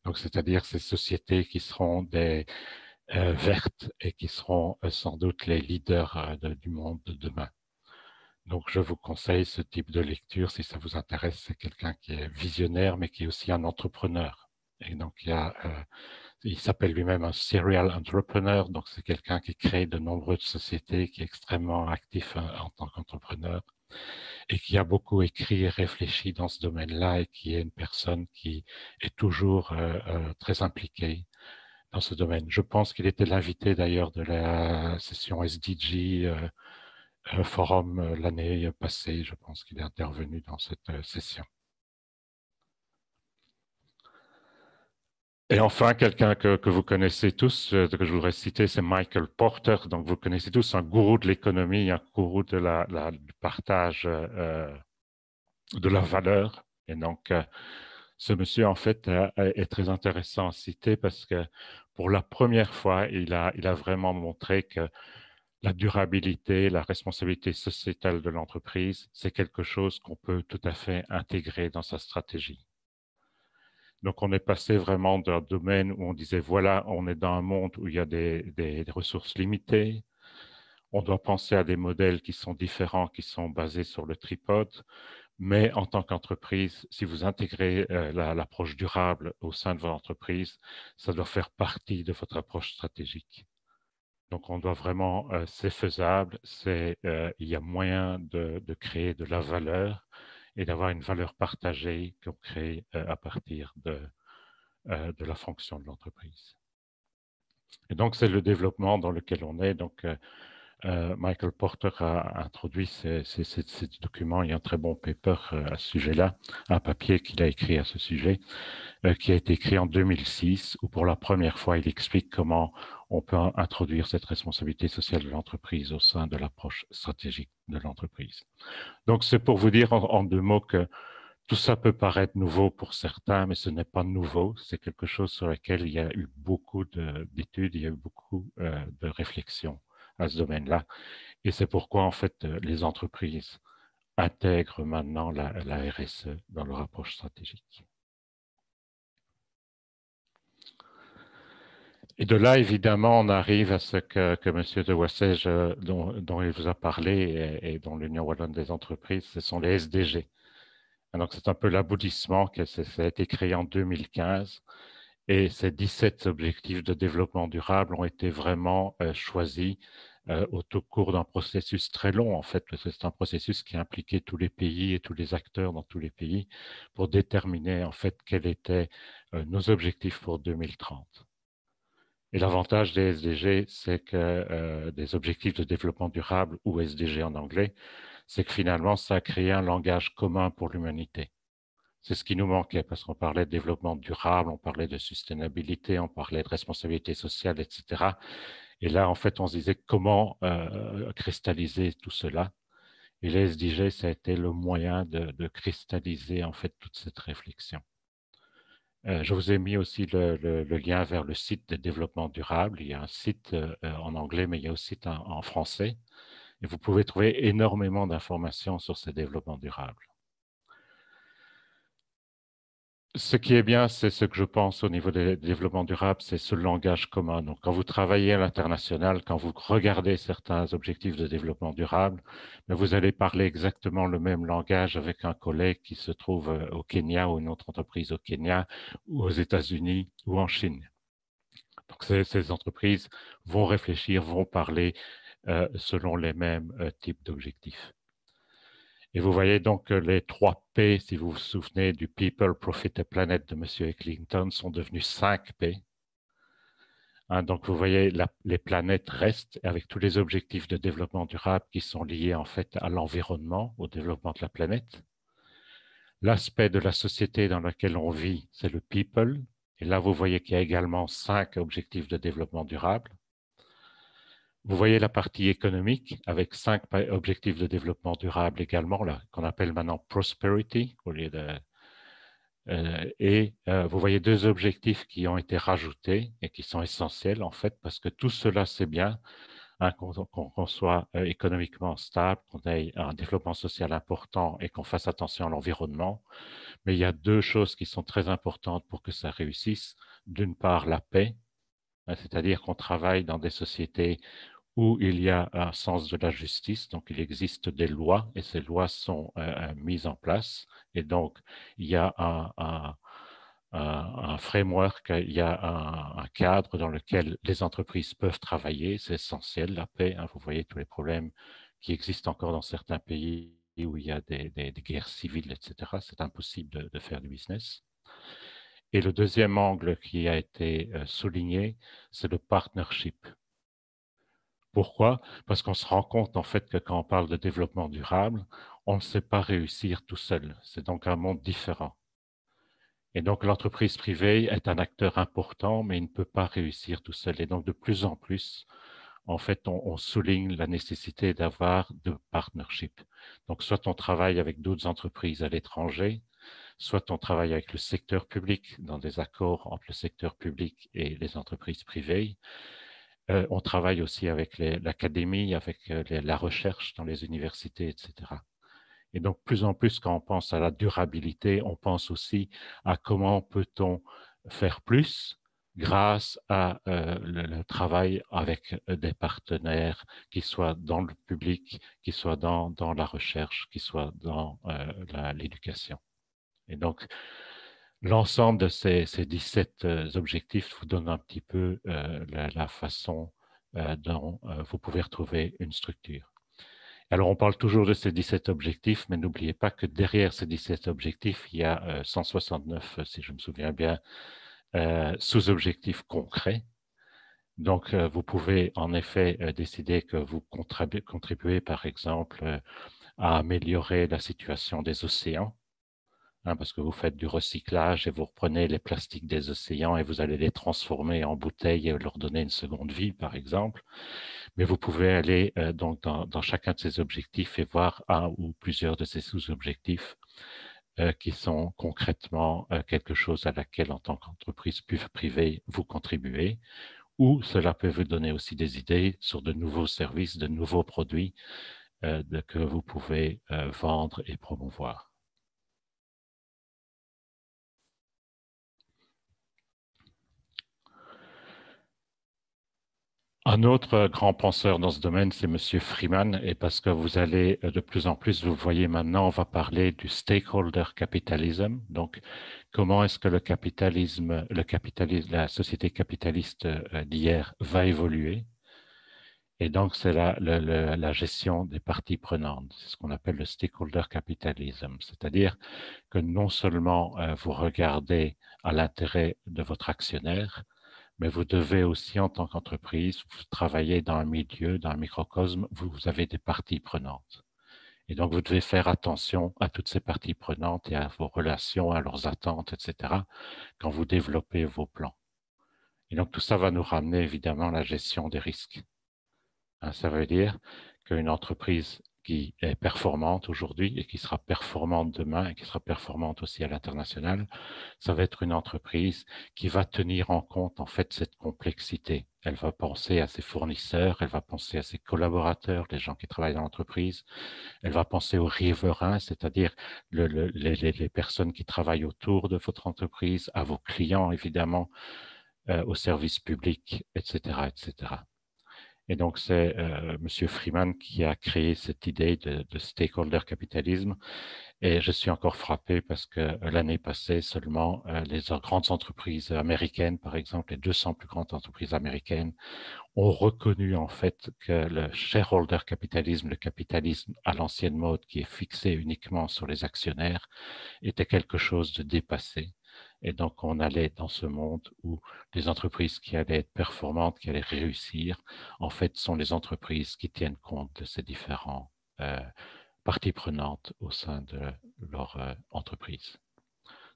donc c'est-à-dire ces sociétés qui seront des vertes et qui seront sans doute les leaders du monde de demain. Donc, je vous conseille ce type de lecture si ça vous intéresse. C'est quelqu'un qui est visionnaire, mais qui est aussi un entrepreneur. Et donc, il s'appelle lui-même un serial entrepreneur. Donc, c'est quelqu'un qui crée de nombreuses sociétés, qui est extrêmement actif en tant qu'entrepreneur et qui a beaucoup écrit et réfléchi dans ce domaine-là et qui est une personne qui est toujours très impliquée dans ce domaine. Je pense qu'il était l'invité d'ailleurs de la session SDG forum l'année passée. Je pense qu'il est intervenu dans cette session. Et enfin, quelqu'un que vous connaissez tous, que je voudrais citer, c'est Michael Porter. Donc, vous connaissez tous un gourou de l'économie, un gourou de du partage de la valeur. Et donc, ce monsieur, en fait, est très intéressant à citer parce que pour la première fois, il a vraiment montré que la durabilité, la responsabilité sociétale de l'entreprise, c'est quelque chose qu'on peut tout à fait intégrer dans sa stratégie. Donc, on est passé vraiment d'un domaine où on disait, voilà, on est dans un monde où il y a des ressources limitées, on doit penser à des modèles qui sont différents, qui sont basés sur le tripode, mais en tant qu'entreprise, si vous intégrez l'approche durable au sein de votre entreprise, ça doit faire partie de votre approche stratégique. Donc, on doit vraiment, c'est faisable, il y a moyen de créer de la valeur et d'avoir une valeur partagée qu'on crée à partir de la fonction de l'entreprise. Et donc, c'est le développement dans lequel on est. Donc, Michael Porter a introduit ces documents. Il y a un très bon paper à ce sujet-là, un papier qu'il a écrit à ce sujet, qui a été écrit en 2006, où pour la première fois, il explique comment on peut introduire cette responsabilité sociale de l'entreprise au sein de l'approche stratégique de l'entreprise. Donc, c'est pour vous dire en 2 mots que tout ça peut paraître nouveau pour certains, mais ce n'est pas nouveau. C'est quelque chose sur lequel il y a eu beaucoup d'études, il y a eu beaucoup de réflexions à ce domaine-là. Et c'est pourquoi, en fait, les entreprises intègrent maintenant la RSE dans leur approche stratégique. Et de là, évidemment, on arrive à ce que M. de Wassège, dont il vous a parlé, et dont l'Union wallonne des entreprises, ce sont les SDG. Donc, c'est un peu l'aboutissement, ça a été créé en 2015. Et ces 17 objectifs de développement durable ont été vraiment choisis au cours d'un processus très long, en fait, parce que c'est un processus qui impliquait tous les pays et tous les acteurs dans tous les pays pour déterminer, en fait, quels étaient nos objectifs pour 2030. Et l'avantage des SDG, c'est que des objectifs de développement durable, ou SDG en anglais, c'est que finalement, ça a créé un langage commun pour l'humanité. C'est ce qui nous manquait parce qu'on parlait de développement durable, on parlait de sustainabilité, on parlait de responsabilité sociale, etc. Et là, en fait, on se disait comment cristalliser tout cela. Et les SDG, ça a été le moyen de cristalliser en fait toute cette réflexion. Je vous ai mis aussi le lien vers le site de développement durable. Il y a un site en anglais, mais il y a aussi en français. Et vous pouvez trouver énormément d'informations sur ces développements durables. Ce qui est bien, c'est ce que je pense au niveau du développement durable, c'est ce langage commun. Donc, quand vous travaillez à l'international, quand vous regardez certains objectifs de développement durable, vous allez parler exactement le même langage avec un collègue qui se trouve au Kenya ou une autre entreprise au Kenya ou aux États-Unis ou en Chine. Donc, ces entreprises vont réfléchir, vont parler selon les mêmes types d'objectifs. Et vous voyez donc que les 3 P, si vous vous souvenez du People, Profit et Planet de M. Ecklington, sont devenus 5 P. Donc vous voyez, les planètes restent avec tous les objectifs de développement durable qui sont liés en fait à l'environnement, au développement de la planète. L'aspect de la société dans laquelle on vit, c'est le People. Et là, vous voyez qu'il y a également 5 objectifs de développement durable. Vous voyez la partie économique avec 5 objectifs de développement durable également, qu'on appelle maintenant prosperity au lieu de. Vous voyez 2 objectifs qui ont été rajoutés et qui sont essentiels en fait, parce que tout cela c'est bien, hein, qu'on soit économiquement stable, qu'on ait un développement social important et qu'on fasse attention à l'environnement. Mais il y a 2 choses qui sont très importantes pour que ça réussisse. D'une part, la paix, hein, c'est-à-dire qu'on travaille dans des sociétés où il y a un sens de la justice, donc il existe des lois et ces lois sont mises en place. Et donc, il y a un framework, il y a un cadre dans lequel les entreprises peuvent travailler. C'est essentiel, la paix. Hein, vous voyez tous les problèmes qui existent encore dans certains pays où il y a des guerres civiles, etc. C'est impossible de faire du business. Et le deuxième angle qui a été souligné, c'est le partnership. Pourquoi? Parce qu'on se rend compte en fait que quand on parle de développement durable, on ne sait pas réussir tout seul. C'est donc un monde différent. Et donc l'entreprise privée est un acteur important, mais il ne peut pas réussir tout seul. Et donc de plus en plus, en fait, on souligne la nécessité d'avoir de partnership. Donc soit on travaille avec d'autres entreprises à l'étranger, soit on travaille avec le secteur public dans des accords entre le secteur public et les entreprises privées. On travaille aussi avec l'académie, avec la recherche dans les universités, etc. Et donc, plus en plus, quand on pense à la durabilité, on pense aussi à comment peut-on faire plus grâce à le travail avec des partenaires qui soient dans le public, qui soient dans la recherche, qui soient dans l'éducation. Et donc, l'ensemble de ces 17 objectifs vous donne un petit peu la façon dont vous pouvez retrouver une structure. Alors, on parle toujours de ces 17 objectifs, mais n'oubliez pas que derrière ces 17 objectifs, il y a 169, si je me souviens bien, sous-objectifs concrets. Donc, vous pouvez en effet décider que vous contribuez, par exemple, à améliorer la situation des océans, parce que vous faites du recyclage et vous reprenez les plastiques des océans et vous allez les transformer en bouteilles et leur donner une seconde vie, par exemple. Mais vous pouvez aller donc dans chacun de ces objectifs et voir un ou plusieurs de ces sous-objectifs qui sont concrètement quelque chose à laquelle, en tant qu'entreprise privée, vous contribuez, ou cela peut vous donner aussi des idées sur de nouveaux services, de nouveaux produits que vous pouvez vendre et promouvoir. Un autre grand penseur dans ce domaine, c'est M. Freeman, et parce que vous allez de plus en plus, vous voyez maintenant, on va parler du stakeholder capitalism. Donc, comment est-ce que la société capitaliste d'hier va évoluer? Et donc, c'est la gestion des parties prenantes. C'est ce qu'on appelle le stakeholder capitalism. C'est-à-dire que non seulement vous regardez à l'intérêt de votre actionnaire, mais vous devez aussi, en tant qu'entreprise, vous travaillez dans un milieu, dans un microcosme, vous avez des parties prenantes. Et donc, vous devez faire attention à toutes ces parties prenantes et à vos relations, à leurs attentes, etc., quand vous développez vos plans. Et donc, tout ça va nous ramener évidemment à la gestion des risques. Ça veut dire qu'une entreprise qui est performante aujourd'hui et qui sera performante demain et qui sera performante aussi à l'international, ça va être une entreprise qui va tenir en compte en fait cette complexité. Elle va penser à ses fournisseurs, elle va penser à ses collaborateurs, les gens qui travaillent dans l'entreprise, elle va penser aux riverains, c'est-à-dire les personnes qui travaillent autour de votre entreprise, à vos clients évidemment, aux services publics, etc., etc. Et donc, c'est M. Freeman qui a créé cette idée de stakeholder capitalisme. Et je suis encore frappé parce que l'année passée, seulement les grandes entreprises américaines, par exemple, les 200 plus grandes entreprises américaines, ont reconnu en fait que le shareholder capitalisme, le capitalisme à l'ancienne mode qui est fixé uniquement sur les actionnaires, était quelque chose de dépassé. Et donc, on allait dans ce monde où les entreprises qui allaient être performantes, qui allaient réussir, en fait, sont les entreprises qui tiennent compte de ces différents parties prenantes au sein de leur entreprise.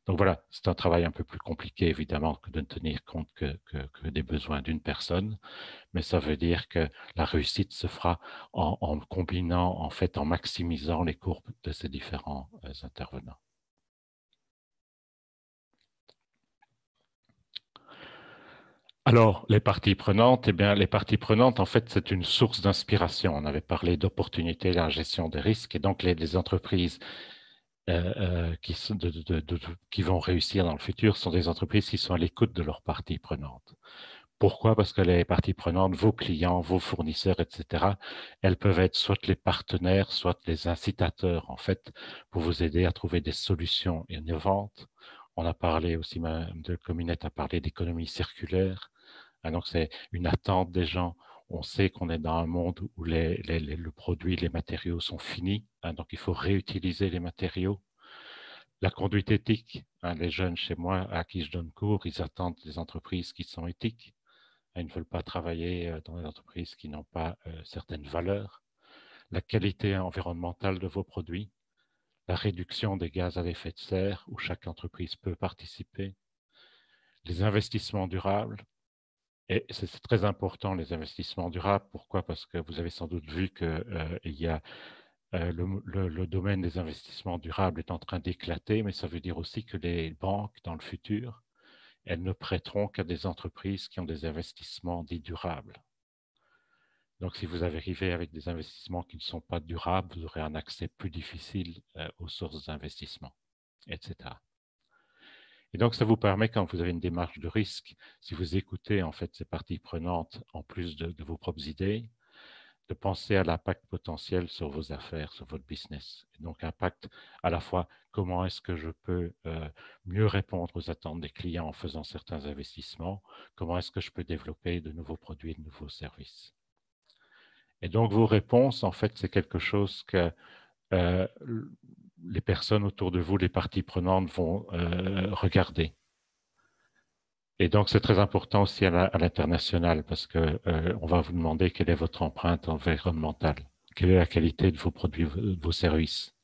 Donc voilà, c'est un travail un peu plus compliqué, évidemment, que de ne tenir compte que des besoins d'une personne, mais ça veut dire que la réussite se fera en combinant, en fait, en maximisant les courbes de ces différents intervenants. Alors, les parties prenantes, eh bien, les parties prenantes, en fait, c'est une source d'inspiration. On avait parlé d'opportunités dans la gestion des risques, et donc les entreprises qui vont réussir dans le futur sont des entreprises qui sont à l'écoute de leurs parties prenantes. Pourquoi? Parce que les parties prenantes, vos clients, vos fournisseurs, etc., elles peuvent être soit les partenaires, soit les incitateurs, en fait, pour vous aider à trouver des solutions innovantes. On a parlé aussi, Mme de Cominette a parlé d'économie circulaire. Donc, c'est une attente des gens. On sait qu'on est dans un monde où le produit, les matériaux sont finis. Donc, il faut réutiliser les matériaux. La conduite éthique, les jeunes chez moi à qui je donne cours, ils attendent des entreprises qui sont éthiques. Ils ne veulent pas travailler dans des entreprises qui n'ont pas certaines valeurs. La qualité environnementale de vos produits, la réduction des gaz à effet de serre, où chaque entreprise peut participer, les investissements durables. Et c'est très important, les investissements durables. Pourquoi? Parce que vous avez sans doute vu qu'il y a le domaine des investissements durables est en train d'éclater, mais ça veut dire aussi que les banques, dans le futur, elles ne prêteront qu'à des entreprises qui ont des investissements dits durables. Donc, si vous arrivez avec des investissements qui ne sont pas durables, vous aurez un accès plus difficile aux sources d'investissement, etc. Et donc, ça vous permet, quand vous avez une démarche de risque, si vous écoutez en fait ces parties prenantes, en plus de vos propres idées, de penser à l'impact potentiel sur vos affaires, sur votre business. Et donc, impact à la fois, comment est-ce que je peux mieux répondre aux attentes des clients en faisant certains investissements, comment est-ce que je peux développer de nouveaux produits, de nouveaux services. Et donc, vos réponses, en fait, c'est quelque chose que les personnes autour de vous, les parties prenantes vont regarder. Et donc, c'est très important aussi à l'international parce qu'on va vous demander quelle est votre empreinte environnementale, quelle est la qualité de vos produits, de vos services,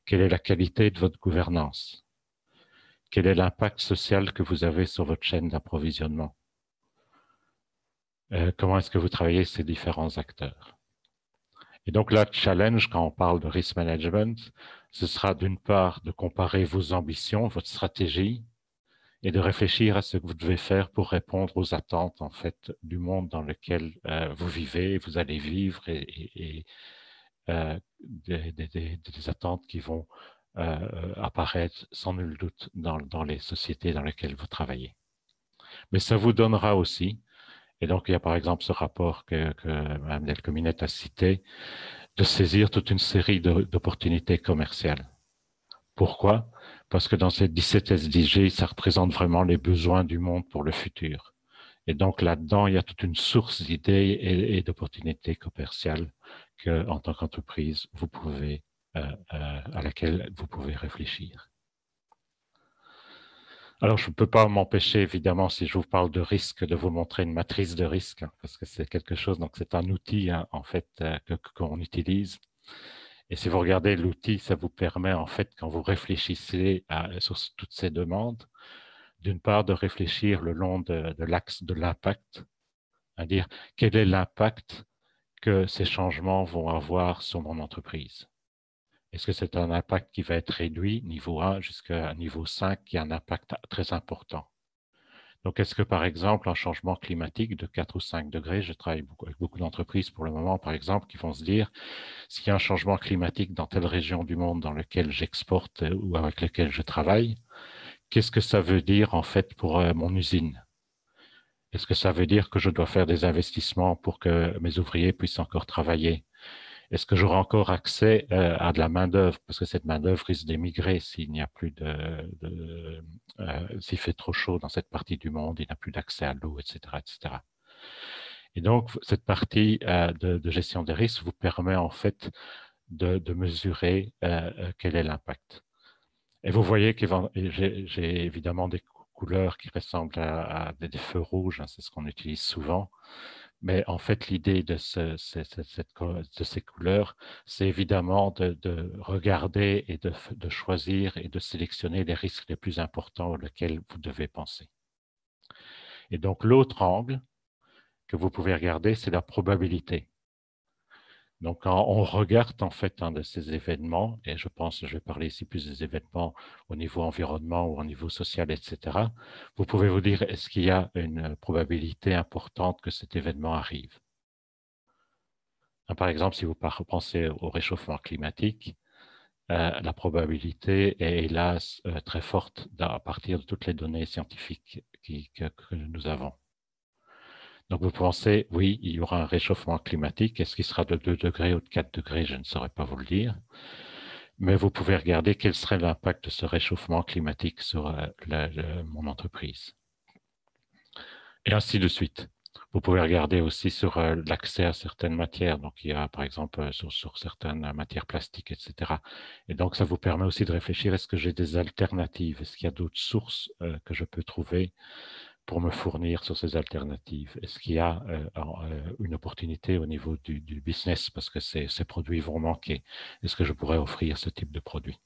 quelle est la qualité de votre gouvernance, quel est l'impact social que vous avez sur votre chaîne d'approvisionnement, comment est-ce que vous travaillez ces différents acteurs. Et donc, la challenge, quand on parle de risk management, ce sera d'une part de comparer vos ambitions, votre stratégie, et de réfléchir à ce que vous devez faire pour répondre aux attentes en fait du monde dans lequel vous vivez, vous allez vivre et des attentes qui vont apparaître sans nul doute dans les sociétés dans lesquelles vous travaillez. Mais ça vous donnera aussi, et donc il y a par exemple ce rapport que Mme Delcominette a cité, de saisir toute une série d'opportunités commerciales. Pourquoi? Parce que dans ces 17 SDG, ça représente vraiment les besoins du monde pour le futur. Et donc là-dedans, il y a toute une source d'idées et d'opportunités commerciales que, en tant qu'entreprise, vous pouvez, à laquelle vous pouvez réfléchir. Alors, je ne peux pas m'empêcher, évidemment, si je vous parle de risque, de vous montrer une matrice de risque, parce que c'est quelque chose, donc c'est un outil, en fait, qu'on utilise. Et si vous regardez l'outil, ça vous permet, en fait, quand vous réfléchissez sur toutes ces demandes, d'une part, de réfléchir le long de l'axe de l'impact, c'est-à-dire quel est l'impact que ces changements vont avoir sur mon entreprise? Est-ce que c'est un impact qui va être réduit, niveau 1 jusqu'à niveau 5, qui a un impact très important? Donc, est-ce que, par exemple, un changement climatique de 4 ou 5 degrés, je travaille avec beaucoup d'entreprises pour le moment, par exemple, qui vont se dire, s'il y a un changement climatique dans telle région du monde dans laquelle j'exporte ou avec laquelle je travaille, qu'est-ce que ça veut dire, en fait, pour mon usine? Est-ce que ça veut dire que je dois faire des investissements pour que mes ouvriers puissent encore travailler? Est-ce que j'aurai encore accès à de la main-d'œuvre? Parce que cette main-d'œuvre risque d'émigrer s'il n'y a plus s'il fait trop chaud dans cette partie du monde, il n'a plus d'accès à l'eau, etc., etc. Et donc, cette partie de gestion des risques vous permet en fait de mesurer quel est l'impact. Et vous voyez que j'ai évidemment des couleurs qui ressemblent à des feux rouges, hein, c'est ce qu'on utilise souvent. Mais en fait, l'idée de ces couleurs, c'est évidemment de regarder et de choisir et de sélectionner les risques les plus importants auxquels vous devez penser. Et donc, l'autre angle que vous pouvez regarder, c'est la probabilité. Donc, quand on regarde en fait un de ces événements, et je pense que je vais parler ici plus des événements au niveau environnement ou au niveau social, etc., vous pouvez vous dire, est-ce qu'il y a une probabilité importante que cet événement arrive? Par exemple, si vous pensez au réchauffement climatique, la probabilité est hélas très forte à partir de toutes les données scientifiques que nous avons. Donc, vous pensez, oui, il y aura un réchauffement climatique. Est-ce qu'il sera de 2 degrés ou de 4 degrés? Je ne saurais pas vous le dire. Mais vous pouvez regarder quel serait l'impact de ce réchauffement climatique sur mon entreprise. Et ainsi de suite. Vous pouvez regarder aussi sur l'accès à certaines matières. Donc, il y a, par exemple, sur certaines matières plastiques, etc. Et donc, ça vous permet aussi de réfléchir, est-ce que j'ai des alternatives? Est-ce qu'il y a d'autres sources que je peux trouver pour me fournir sur ces alternatives? Est-ce qu'il y a une opportunité au niveau du business parce que ces produits vont manquer? Est-ce que je pourrais offrir ce type de produit?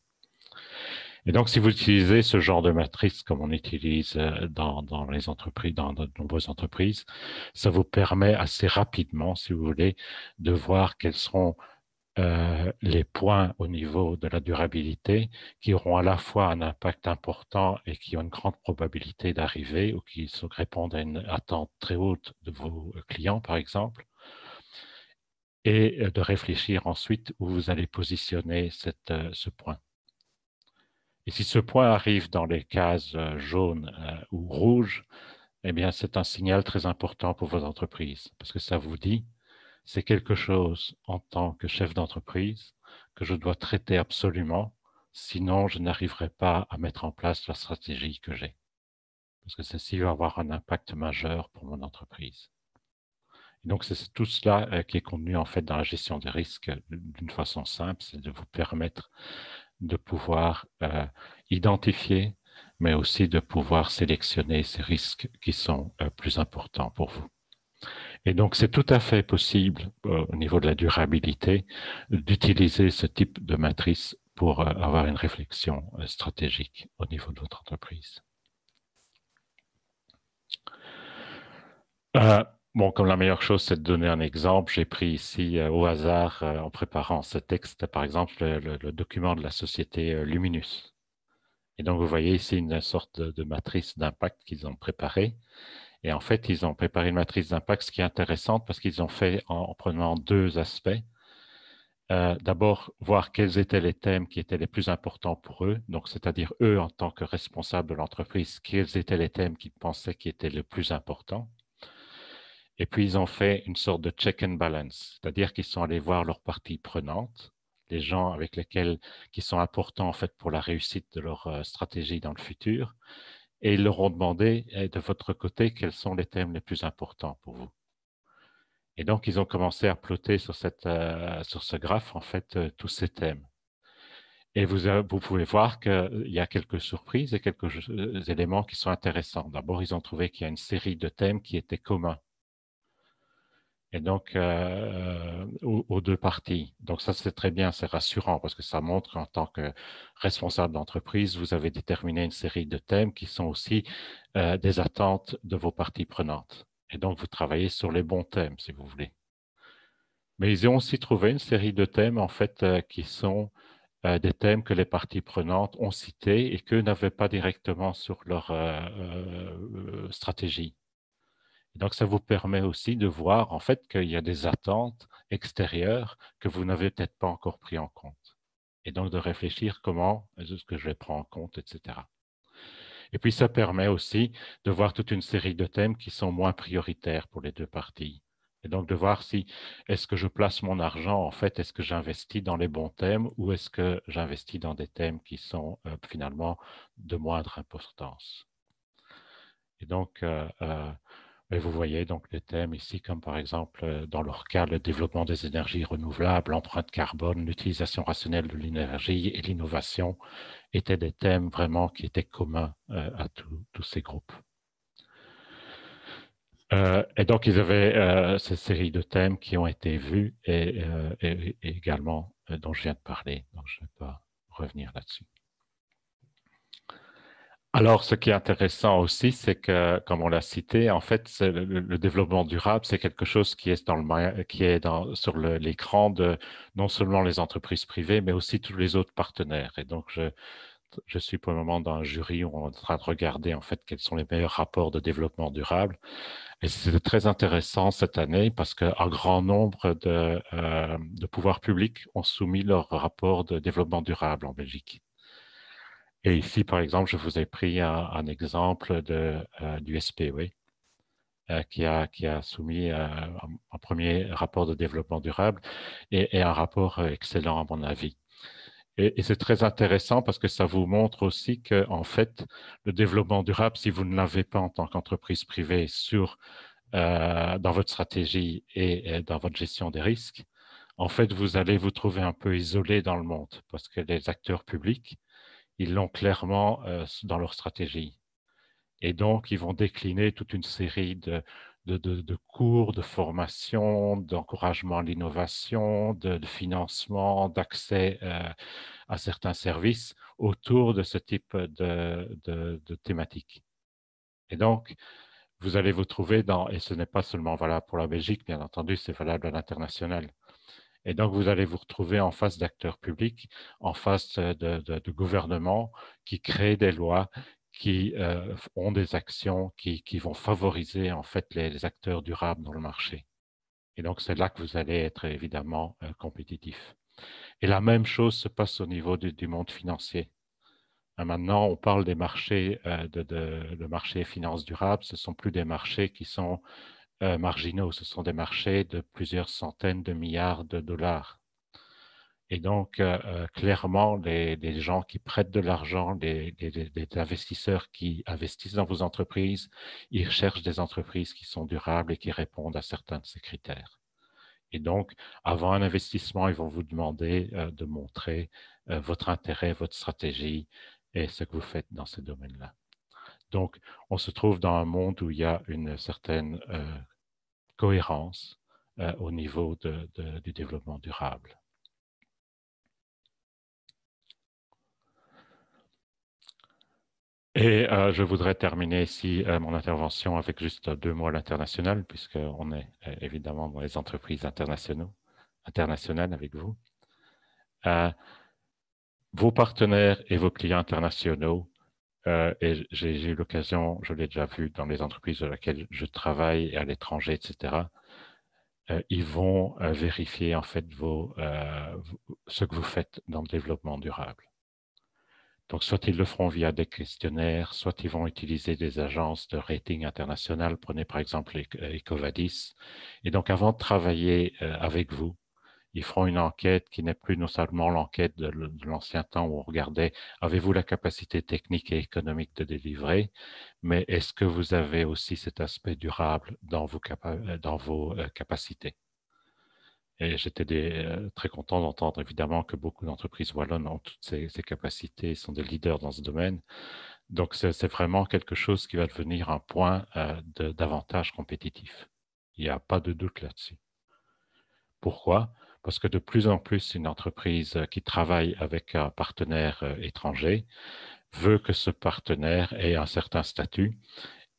Et donc, si vous utilisez ce genre de matrice comme on utilise dans les entreprises, dans de nombreuses entreprises, ça vous permet assez rapidement, si vous voulez, de voir quels seront les points au niveau de la durabilité qui auront à la fois un impact important et qui ont une grande probabilité d'arriver ou qui répondent à une attente très haute de vos clients, par exemple, et de réfléchir ensuite où vous allez positionner ce point. Et si ce point arrive dans les cases jaunes ou rouges, eh bien, c'est un signal très important pour vos entreprises parce que ça vous dit c'est quelque chose en tant que chef d'entreprise que je dois traiter absolument, sinon je n'arriverai pas à mettre en place la stratégie que j'ai. Parce que ceci va avoir un impact majeur pour mon entreprise. Et donc, c'est tout cela qui est contenu en fait dans la gestion des risques d'une façon simple, c'est de vous permettre de pouvoir identifier, mais aussi de pouvoir sélectionner ces risques qui sont plus importants pour vous. Et donc, c'est tout à fait possible au niveau de la durabilité d'utiliser ce type de matrice pour avoir une réflexion stratégique au niveau de votre entreprise. Bon, comme la meilleure chose, c'est de donner un exemple, j'ai pris ici au hasard, en préparant ce texte, par exemple, le document de la société Luminus. Et donc, vous voyez ici une sorte de matrice d'impact qu'ils ont préparée. Et en fait, ils ont préparé une matrice d'impact, ce qui est intéressant parce qu'ils ont fait en prenant deux aspects. D'abord, voir quels étaient les thèmes qui étaient les plus importants pour eux, donc c'est-à-dire eux en tant que responsables de l'entreprise, quels étaient les thèmes qu'ils pensaient qui étaient les plus importants. Et puis, ils ont fait une sorte de check and balance, c'est-à-dire qu'ils sont allés voir leurs parties prenantes, les gens avec lesquels qui sont importants en fait pour la réussite de leur stratégie dans le futur, et ils leur ont demandé de votre côté quels sont les thèmes les plus importants pour vous. Et donc, ils ont commencé à plotter sur ce graphe en fait tous ces thèmes. Et vous pouvez voir qu'il y a quelques surprises et quelques éléments qui sont intéressants. D'abord, ils ont trouvé qu'il y a une série de thèmes qui étaient communs. Et donc, aux deux parties. Donc ça, c'est très bien, c'est rassurant parce que ça montre qu'en tant que responsable d'entreprise, vous avez déterminé une série de thèmes qui sont aussi des attentes de vos parties prenantes. Et donc, vous travaillez sur les bons thèmes, si vous voulez. Mais ils ont aussi trouvé une série de thèmes, en fait, qui sont des thèmes que les parties prenantes ont cités et qu'eux n'avaient pas directement sur leur stratégie. Et donc, ça vous permet aussi de voir, en fait, qu'il y a des attentes extérieures que vous n'avez peut-être pas encore pris en compte. Et donc, de réfléchir comment est-ce que je les prends en compte, etc. Et puis, ça permet aussi de voir toute une série de thèmes qui sont moins prioritaires pour les deux parties. Et donc, de voir si, est-ce que je place mon argent, en fait, est-ce que j'investis dans les bons thèmes ou est-ce que j'investis dans des thèmes qui sont finalement de moindre importance. Et donc, et vous voyez donc les thèmes ici, comme par exemple, dans leur cas, le développement des énergies renouvelables, l'empreinte carbone, l'utilisation rationnelle de l'énergie et l'innovation étaient des thèmes vraiment qui étaient communs à tous ces groupes. Et donc, ils avaient cette série de thèmes qui ont été vus et également dont je viens de parler. Donc, je ne vais pas revenir là-dessus. Alors, ce qui est intéressant aussi, c'est que, comme on l'a cité, en fait, le développement durable, c'est quelque chose qui est, sur l'écran de non seulement les entreprises privées, mais aussi tous les autres partenaires. Et donc, je suis pour le moment dans un jury où on est en train de regarder en fait quels sont les meilleurs rapports de développement durable. Et c'est très intéressant cette année parce qu'un grand nombre de pouvoirs publics ont soumis leur rapport de développement durable en Belgique. Et ici, par exemple, je vous ai pris un exemple du SPW qui a soumis un premier rapport de développement durable et un rapport excellent à mon avis. Et c'est très intéressant parce que ça vous montre aussi que, en fait, le développement durable, si vous ne l'avez pas en tant qu'entreprise privée dans votre stratégie et dans votre gestion des risques, en fait, vous allez vous trouver un peu isolé dans le monde parce que les acteurs publics, ils l'ont clairement dans leur stratégie. Et donc, ils vont décliner toute une série de cours, de formation, d'encouragement à l'innovation, de financement, d'accès à certains services autour de ce type de thématique. Et donc, vous allez vous trouver et ce n'est pas seulement valable pour la Belgique, bien entendu, c'est valable à l'international. Et donc, vous allez vous retrouver en face d'acteurs publics, en face de gouvernements qui créent des lois, qui ont des actions qui vont favoriser en fait les acteurs durables dans le marché. Et donc, c'est là que vous allez être évidemment compétitif. Et la même chose se passe au niveau du monde financier. Maintenant, on parle des marchés, le marché et finances durables. Ce ne sont plus des marchés qui sont marginaux, ce sont des marchés de plusieurs centaines de milliards de dollars. Et donc, clairement, les gens qui prêtent de l'argent, les investisseurs qui investissent dans vos entreprises, ils cherchent des entreprises qui sont durables et qui répondent à certains de ces critères. Et donc, avant un investissement, ils vont vous demander de montrer votre intérêt, votre stratégie et ce que vous faites dans ces domaines-là. Donc, on se trouve dans un monde où il y a une certaine cohérence au niveau du développement durable. Et je voudrais terminer ici mon intervention avec juste 2 mots à l'international, puisqu'on est évidemment dans les entreprises internationales avec vous. Vos partenaires et vos clients internationaux, et j'ai eu l'occasion, je l'ai déjà vu dans les entreprises dans lesquelles je travaille à l'étranger, etc., ils vont vérifier en fait ce que vous faites dans le développement durable. Donc, soit ils le feront via des questionnaires, soit ils vont utiliser des agences de rating internationales. Prenez par exemple EcoVadis. Et donc, avant de travailler avec vous, ils feront une enquête qui n'est plus non seulement l'enquête de l'ancien temps où on regardait avez-vous la capacité technique et économique de délivrer, mais est-ce que vous avez aussi cet aspect durable dans vos capacités? Et j'étais très content d'entendre évidemment que beaucoup d'entreprises wallonnes ont toutes ces capacités, sont des leaders dans ce domaine. Donc, c'est vraiment quelque chose qui va devenir un point d'avantage compétitif. Il n'y a pas de doute là-dessus. Pourquoi? Parce que de plus en plus, une entreprise qui travaille avec un partenaire étranger veut que ce partenaire ait un certain statut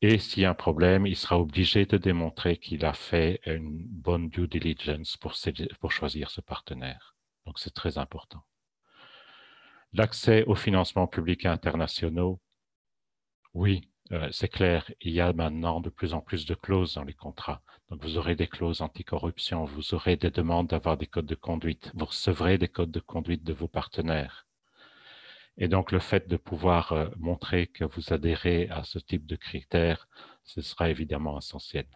Et s'il y a un problème, il sera obligé de démontrer qu'il a fait une bonne due diligence pour choisir ce partenaire. Donc, c'est très important. L'accès aux financements publics et internationaux, oui, c'est clair, il y a maintenant de plus en plus de clauses dans les contrats. Donc, vous aurez des clauses anticorruption, vous aurez des demandes d'avoir des codes de conduite, vous recevrez des codes de conduite de vos partenaires. Et donc, le fait de pouvoir montrer que vous adhérez à ce type de critères, ce sera évidemment essentiel.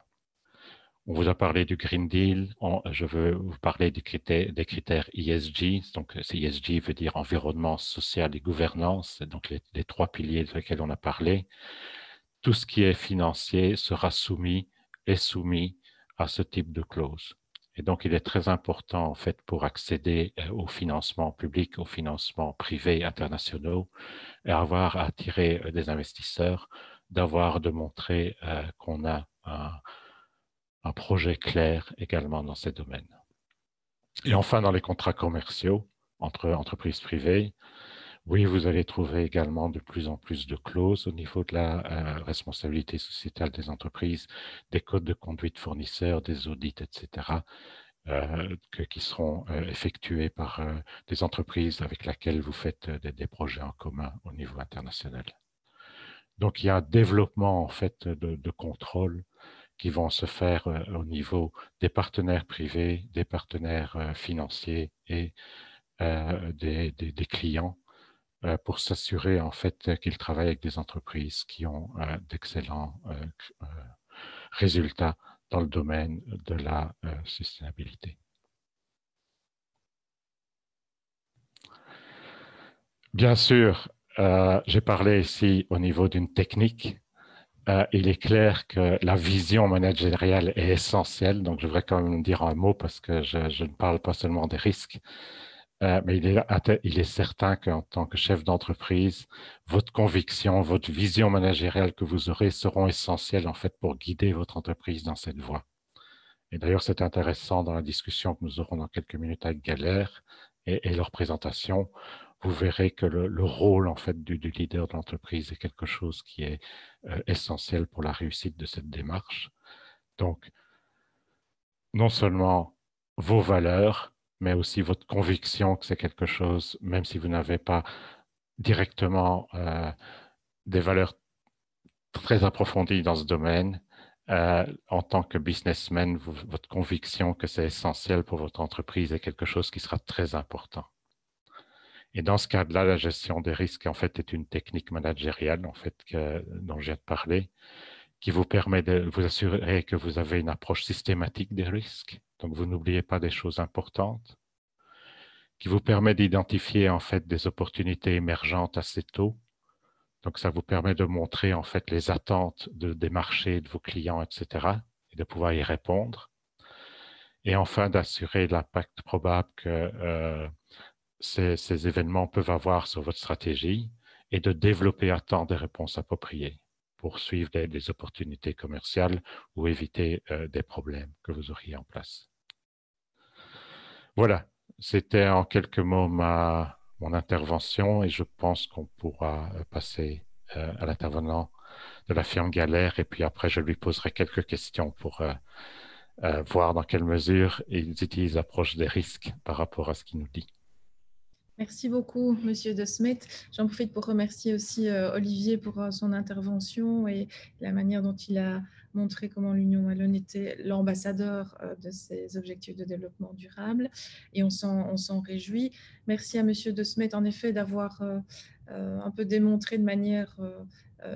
On vous a parlé du Green Deal, je veux vous parler des critères ESG. Donc, ESG veut dire environnement, social et gouvernance, donc les 3 piliers sur lesquels on a parlé. Tout ce qui est financier sera soumis à ce type de clause. Et donc, il est très important, en fait, pour accéder au financement public, au financement privé internationaux, et avoir à attirer des investisseurs, de montrer qu'on a un projet clair également dans ces domaines. Et enfin, dans les contrats commerciaux entre entreprises privées, oui, vous allez trouver également de plus en plus de clauses au niveau de la responsabilité sociétale des entreprises, des codes de conduite fournisseurs, des audits, etc., qui seront effectués par des entreprises avec lesquelles vous faites des projets en commun au niveau international. Donc, il y a un développement en fait de contrôle qui vont se faire au niveau des partenaires privés, des partenaires financiers et des clients pour s'assurer en fait qu'ils travaillent avec des entreprises qui ont d'excellents résultats dans le domaine de la sustainabilité. Bien sûr, j'ai parlé ici au niveau d'une technique. Il est clair que la vision managériale est essentielle, donc je voudrais quand même dire un mot parce que je ne parle pas seulement des risques, mais il est certain qu'en tant que chef d'entreprise, votre conviction, votre vision managériale que vous aurez seront essentielles en fait pour guider votre entreprise dans cette voie. Et d'ailleurs, c'est intéressant dans la discussion que nous aurons dans quelques minutes avec Galère et leur présentation. Vous verrez que le rôle en fait du leader de l'entreprise est quelque chose qui est essentiel pour la réussite de cette démarche. Donc, non seulement vos valeurs, mais aussi votre conviction que c'est quelque chose, même si vous n'avez pas directement des valeurs très approfondies dans ce domaine, en tant que businessman, votre conviction que c'est essentiel pour votre entreprise est quelque chose qui sera très important. Et dans ce cadre-là, la gestion des risques, en fait, est une technique managériale, en fait, dont je viens de parler, qui vous permet de vous assurer que vous avez une approche systématique des risques. Donc, vous n'oubliez pas des choses importantes, qui vous permet d'identifier, en fait, des opportunités émergentes assez tôt. Donc, ça vous permet de montrer, en fait, les attentes des marchés, de vos clients, etc., et de pouvoir y répondre. Et enfin, d'assurer l'impact probable que ces événements peuvent avoir sur votre stratégie et de développer à temps des réponses appropriées pour suivre les opportunités commerciales ou éviter des problèmes que vous auriez en place. Voilà, c'était en quelques mots mon intervention et je pense qu'on pourra passer à l'intervenant de la firme Galère et puis après je lui poserai quelques questions pour voir dans quelle mesure ils utilisent l'approche des risques par rapport à ce qu'il nous dit. Merci beaucoup, Monsieur De Smet. J'en profite pour remercier aussi Olivier pour son intervention et la manière dont il a montré comment l'Union wallonne était l'ambassadeur de ces objectifs de développement durable. Et on s'en réjouit. Merci à Monsieur De Smet, en effet, d'avoir un peu démontré de manière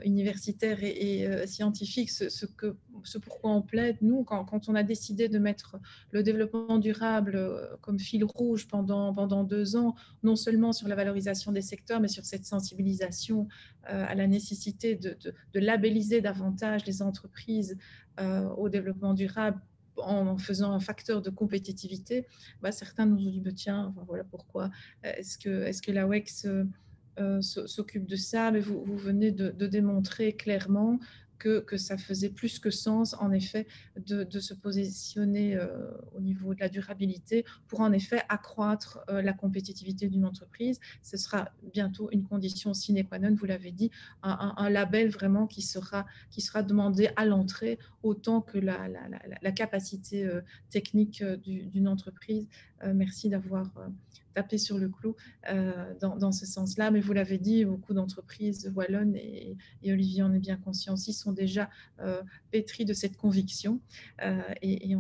universitaire et scientifique ce pourquoi on plaide. Nous, quand on a décidé de mettre le développement durable comme fil rouge pendant 2 ans, non seulement sur la valorisation des secteurs, mais sur cette sensibilisation à la nécessité de labelliser davantage les entreprises au développement durable en faisant un facteur de compétitivité, certains nous ont dit, tiens, voilà pourquoi est-ce que la WEX s'occupe de ça, mais vous venez de démontrer clairement que ça faisait plus que sens, en effet, de se positionner au niveau de la durabilité pour, en effet, accroître la compétitivité d'une entreprise. Ce sera bientôt une condition sine qua non, vous l'avez dit, un label vraiment qui sera demandé à l'entrée autant que la capacité technique d'une entreprise. Merci d'avoir tapé sur le clou dans ce sens-là. Mais vous l'avez dit, beaucoup d'entreprises wallonnes, et Olivier en est bien conscient aussi, sont déjà pétries de cette conviction. Et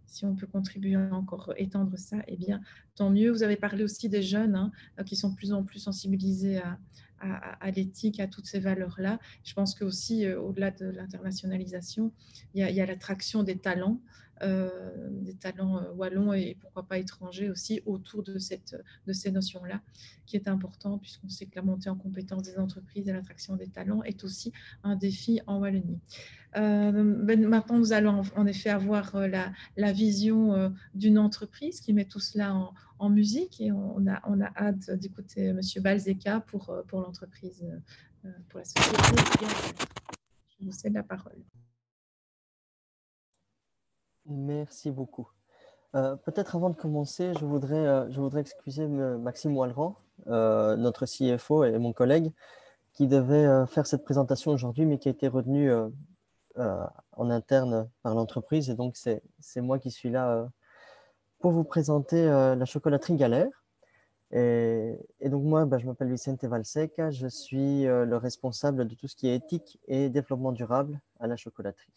si on peut contribuer à encore étendre ça, eh bien, tant mieux. Vous avez parlé aussi des jeunes qui sont de plus en plus sensibilisés à l'éthique, à toutes ces valeurs-là. Je pense qu'aussi, au-delà de l'internationalisation, il y a l'attraction des talents wallons et pourquoi pas étrangers aussi autour de ces notions-là, qui est important puisqu'on sait que la montée en compétence des entreprises et l'attraction des talents est aussi un défi en Wallonie. Maintenant, nous allons en effet avoir la vision d'une entreprise qui met tout cela en musique, et on a hâte d'écouter M. Balzeca pour l'entreprise, pour la société. Je vous cède la parole. Merci beaucoup. Peut-être avant de commencer, je voudrais excuser Maxime Wallerand, notre CFO et mon collègue, qui devait faire cette présentation aujourd'hui, mais qui a été retenu en interne par l'entreprise. Et donc, c'est moi qui suis là pour vous présenter la chocolaterie Galère. Et donc, moi, je m'appelle Vicente Valseca. Je suis le responsable de tout ce qui est éthique et développement durable à la chocolaterie.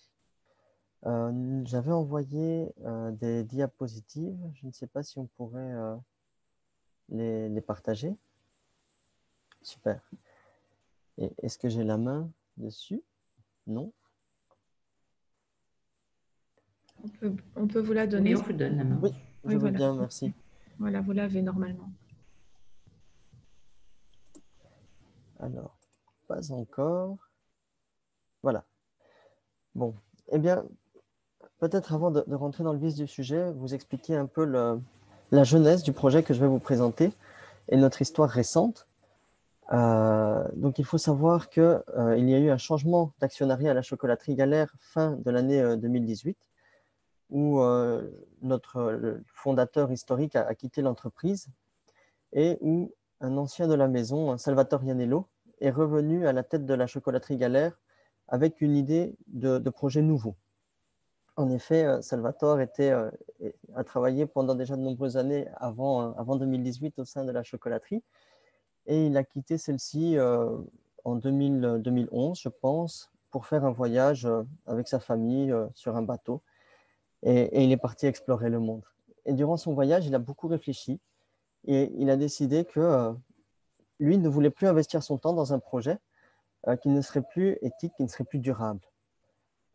J'avais envoyé des diapositives. Je ne sais pas si on pourrait les partager. Super. Et est-ce que j'ai la main dessus? Non. On peut vous la donner. Oui, on vous donne la main. Oui, je veux bien, merci. Voilà, vous l'avez normalement. Alors, pas encore. Voilà. Bon, eh bien, peut-être avant de rentrer dans le vif du sujet, vous expliquer un peu la genèse du projet que je vais vous présenter et notre histoire récente. Donc, il faut savoir qu'il y a eu un changement d'actionnariat à la chocolaterie Galère fin de l'année 2018, où notre fondateur historique a quitté l'entreprise et où un ancien de la maison, Salvatore Ianello, est revenu à la tête de la chocolaterie Galère avec une idée de projet nouveau. En effet, Salvatore a travaillé pendant déjà de nombreuses années avant 2018 au sein de la chocolaterie, et il a quitté celle-ci en 2011, je pense, pour faire un voyage avec sa famille sur un bateau, et il est parti explorer le monde. Et durant son voyage, il a beaucoup réfléchi, et il a décidé que lui ne voulait plus investir son temps dans un projet qui ne serait plus éthique, qui ne serait plus durable.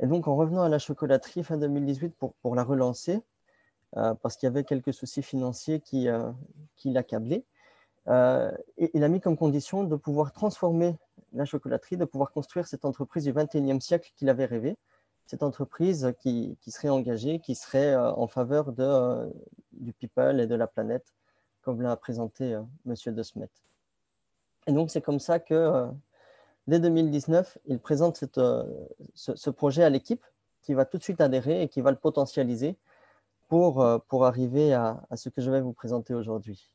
Et donc, en revenant à la chocolaterie fin 2018 pour la relancer, parce qu'il y avait quelques soucis financiers qui l'accablaient, il a mis comme condition de pouvoir transformer la chocolaterie, de pouvoir construire cette entreprise du 21e siècle qu'il avait rêvé, cette entreprise qui serait engagée, qui serait en faveur du people et de la planète, comme l'a présenté M. De Smet. Et donc, c'est comme ça que dès 2019, il présente ce projet à l'équipe qui va tout de suite adhérer et qui va le potentialiser pour arriver à ce que je vais vous présenter aujourd'hui.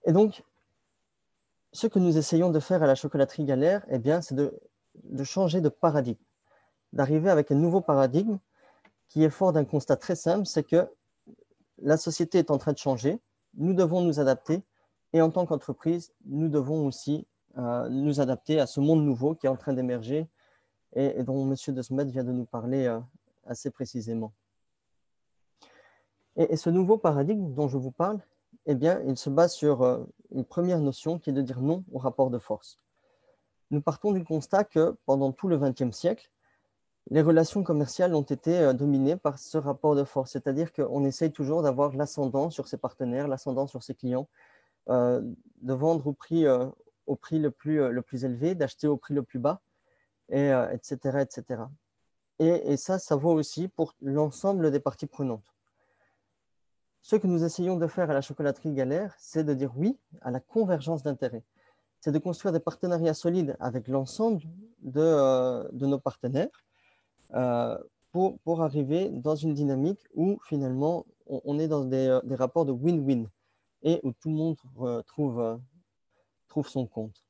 Et donc, ce que nous essayons de faire à la chocolaterie Galère, eh bien, c'est de changer de paradigme, d'arriver avec un nouveau paradigme qui est fort d'un constat très simple, c'est que la société est en train de changer, nous devons nous adapter, et en tant qu'entreprise, nous devons aussi nous adapter à ce monde nouveau qui est en train d'émerger et dont M. De Smet vient de nous parler assez précisément. Et ce nouveau paradigme dont je vous parle, eh bien, il se base sur une première notion qui est de dire non au rapport de force. Nous partons du constat que pendant tout le XXe siècle, les relations commerciales ont été dominées par ce rapport de force, c'est-à-dire qu'on essaye toujours d'avoir l'ascendant sur ses partenaires, l'ascendant sur ses clients, de vendre au prix le plus élevé, d'acheter au prix le plus bas, etc., etc. Et ça vaut aussi pour l'ensemble des parties prenantes. Ce que nous essayons de faire à la chocolaterie Galère, c'est de dire oui à la convergence d'intérêts. c'est de construire des partenariats solides avec l'ensemble de nos partenaires pour arriver dans une dynamique où finalement on est dans des rapports de win-win et où tout le monde trouve son compte.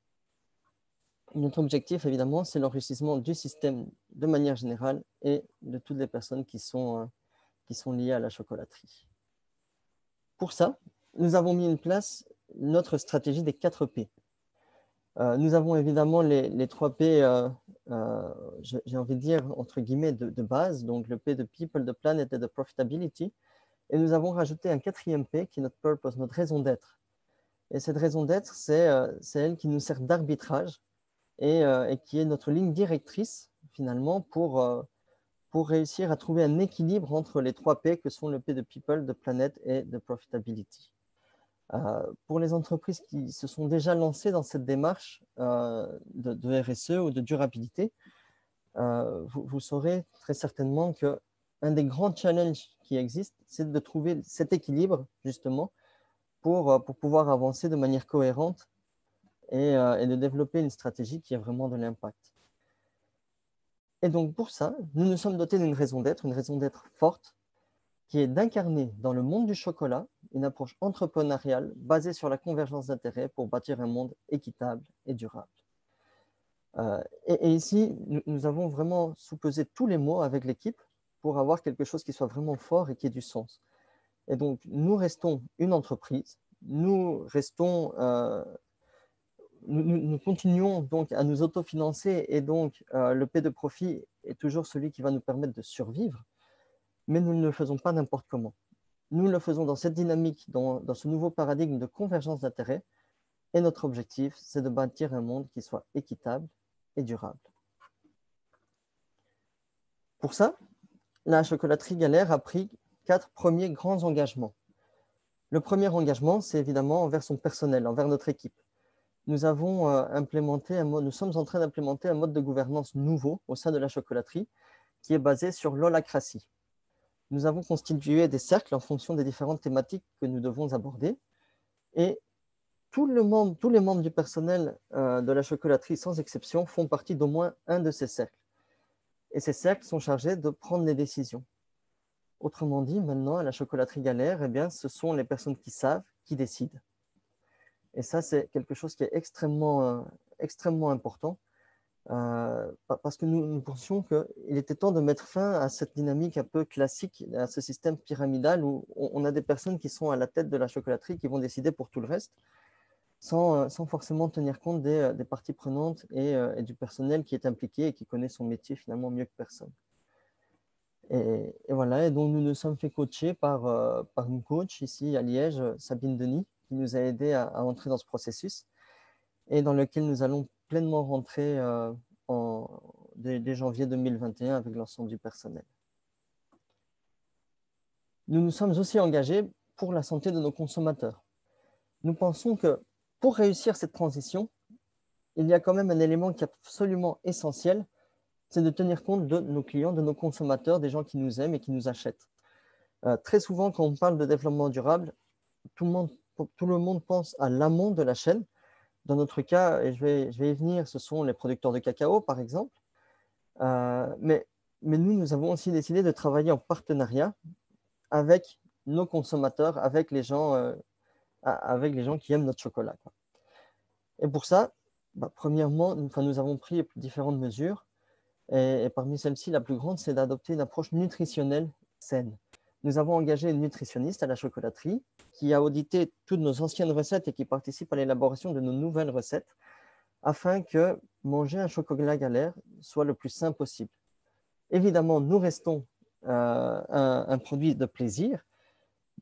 Notre objectif, évidemment, c'est l'enrichissement du système de manière générale et de toutes les personnes qui sont liées à la chocolaterie. Pour ça, nous avons mis en place notre stratégie des 4 P. Nous avons évidemment les 3 P, j'ai envie de dire, entre guillemets, de base, donc le P de People, de Planet et de Profitability. Et nous avons rajouté un 4e P qui est notre Purpose, notre raison d'être. Et cette raison d'être, c'est elle qui nous sert d'arbitrage et qui est notre ligne directrice, finalement, pour réussir à trouver un équilibre entre les 3 P que sont le P de People, de Planet et de Profitability. Pour les entreprises qui se sont déjà lancées dans cette démarche de RSE ou de durabilité, vous saurez très certainement qu'un des grands challenges qui existent, c'est de trouver cet équilibre, justement, pour pouvoir avancer de manière cohérente et de développer une stratégie qui a vraiment de l'impact. Et donc, pour ça, nous nous sommes dotés d'une raison d'être forte, qui est d'incarner dans le monde du chocolat une approche entrepreneuriale basée sur la convergence d'intérêts pour bâtir un monde équitable et durable. Et ici, nous avons vraiment sous-pesé tous les mots avec l'équipe pour avoir quelque chose qui soit vraiment fort et qui ait du sens. Et donc, nous restons une entreprise, nous continuons donc à nous autofinancer et donc le P de profit est toujours celui qui va nous permettre de survivre, mais nous ne le faisons pas n'importe comment. Nous le faisons dans cette dynamique, dans ce nouveau paradigme de convergence d'intérêts et notre objectif, c'est de bâtir un monde qui soit équitable et durable. Pour ça, la chocolaterie Galère a pris 4 premiers grands engagements. Le premier engagement, c'est évidemment envers son personnel, envers notre équipe. Nous sommes en train d'implémenter un mode de gouvernance nouveau au sein de la chocolaterie qui est basé sur l'holacratie. Nous avons constitué des cercles en fonction des différentes thématiques que nous devons aborder et tous les membres du personnel de la chocolaterie, sans exception, font partie d'au moins un de ces cercles. Et ces cercles sont chargés de prendre les décisions. Autrement dit, maintenant, à la chocolaterie Galère, eh bien, ce sont les personnes qui savent, qui décident. Et ça, c'est quelque chose qui est extrêmement important parce que nous pensions qu'il était temps de mettre fin à cette dynamique un peu classique, à ce système pyramidal où on a des personnes qui sont à la tête de la chocolaterie qui vont décider pour tout le reste sans forcément tenir compte des parties prenantes et du personnel qui est impliqué et qui connaît son métier finalement mieux que personne. Et voilà, et donc nous nous sommes fait coacher par une coach ici à Liège, Sabine Denis, qui nous a aidés à entrer dans ce processus et dans lequel nous allons pleinement rentrer dès janvier 2021 avec l'ensemble du personnel. Nous nous sommes aussi engagés pour la santé de nos consommateurs. Nous pensons que pour réussir cette transition, il y a quand même un élément qui est absolument essentiel, c'est de tenir compte de nos clients, de nos consommateurs, des gens qui nous aiment et qui nous achètent. Très souvent, quand on parle de développement durable, tout le monde pense à l'amont de la chaîne. Dans notre cas, et je vais y venir, ce sont les producteurs de cacao, par exemple. Mais nous avons aussi décidé de travailler en partenariat avec nos consommateurs, avec les gens qui aiment notre chocolat, quoi. Et pour ça, premièrement, nous avons pris différentes mesures. Et parmi celles-ci, la plus grande, c'est d'adopter une approche nutritionnelle saine. Nous avons engagé une nutritionniste à la chocolaterie qui a audité toutes nos anciennes recettes et qui participe à l'élaboration de nos nouvelles recettes afin que manger un chocolat Galère soit le plus sain possible. Évidemment, nous restons un produit de plaisir,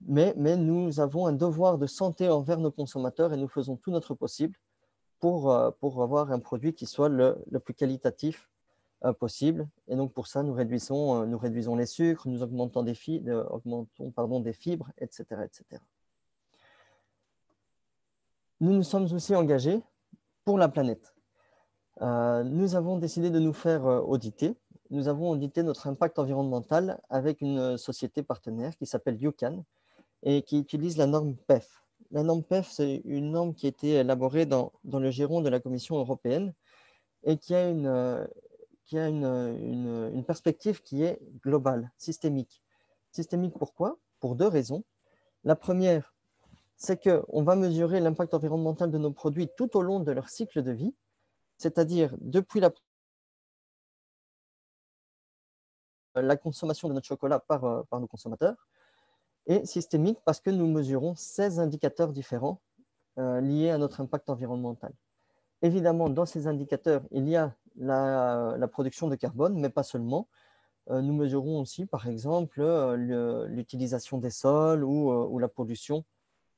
mais nous avons un devoir de santé envers nos consommateurs et nous faisons tout notre possible pour avoir un produit qui soit le plus qualitatif possible. Et donc, pour ça, nous réduisons les sucres, nous augmentons des fibres, etc., etc. Nous nous sommes aussi engagés pour la planète. Nous avons décidé de nous faire auditer. Nous avons audité notre impact environnemental avec une société partenaire qui s'appelle UCAN et qui utilise la norme PEF. La norme PEF, c'est une norme qui a été élaborée dans le giron de la Commission européenne et qui a une perspective qui est globale, systémique. Systémique pourquoi? Pour deux raisons. La première, c'est qu'on va mesurer l'impact environnemental de nos produits tout au long de leur cycle de vie, c'est-à-dire depuis la consommation de notre chocolat par nos consommateurs, et systémique parce que nous mesurons 16 indicateurs différents liés à notre impact environnemental. Évidemment, dans ces indicateurs, il y a la production de carbone, mais pas seulement. Nous mesurons aussi, par exemple, l'utilisation des sols ou la pollution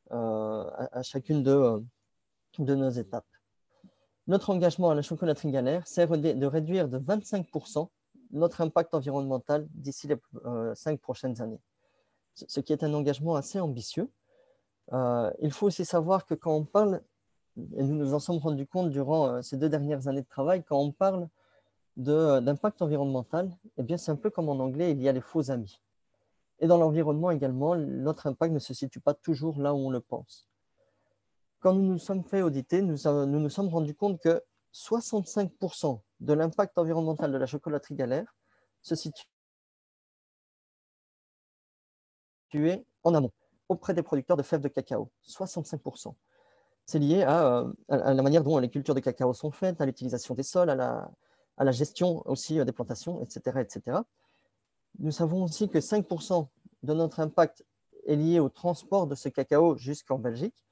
à chacune de nos étapes. Notre engagement à la chocolaterie Galère, c'est de réduire de 25% notre impact environnemental d'ici les 5 prochaines années, ce qui est un engagement assez ambitieux. Il faut aussi savoir que quand on parle, et nous nous en sommes rendus compte durant ces 2 dernières années de travail, quand on parle d'impact environnemental, eh bien c'est un peu comme en anglais, il y a les faux amis. Et dans l'environnement également, notre impact ne se situe pas toujours là où on le pense. Quand nous nous sommes fait auditer, nous nous sommes rendus compte que 65% de l'impact environnemental de la chocolaterie Galère se situait en amont, auprès des producteurs de fèves de cacao. 65%. C'est lié à la manière dont les cultures de cacao sont faites, à l'utilisation des sols, à la gestion aussi des plantations, etc., etc. Nous savons aussi que 5% de notre impact est lié au transport de ce cacao jusqu'en Belgique.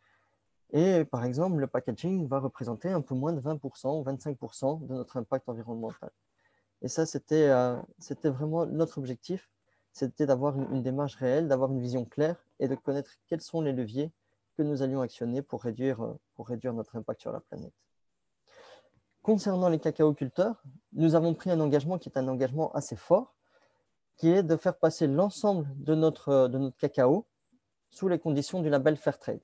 Et par exemple, le packaging va représenter un peu moins de 20% ou 25% de notre impact environnemental. Et ça, c'était vraiment notre objectif, c'était d'avoir une démarche réelle, d'avoir une vision claire et de connaître quels sont les leviers que nous allions actionner pour réduire notre impact sur la planète. Concernant les cacaoculteurs, nous avons pris un engagement qui est un engagement assez fort, qui est de faire passer l'ensemble de notre cacao sous les conditions du label Fairtrade.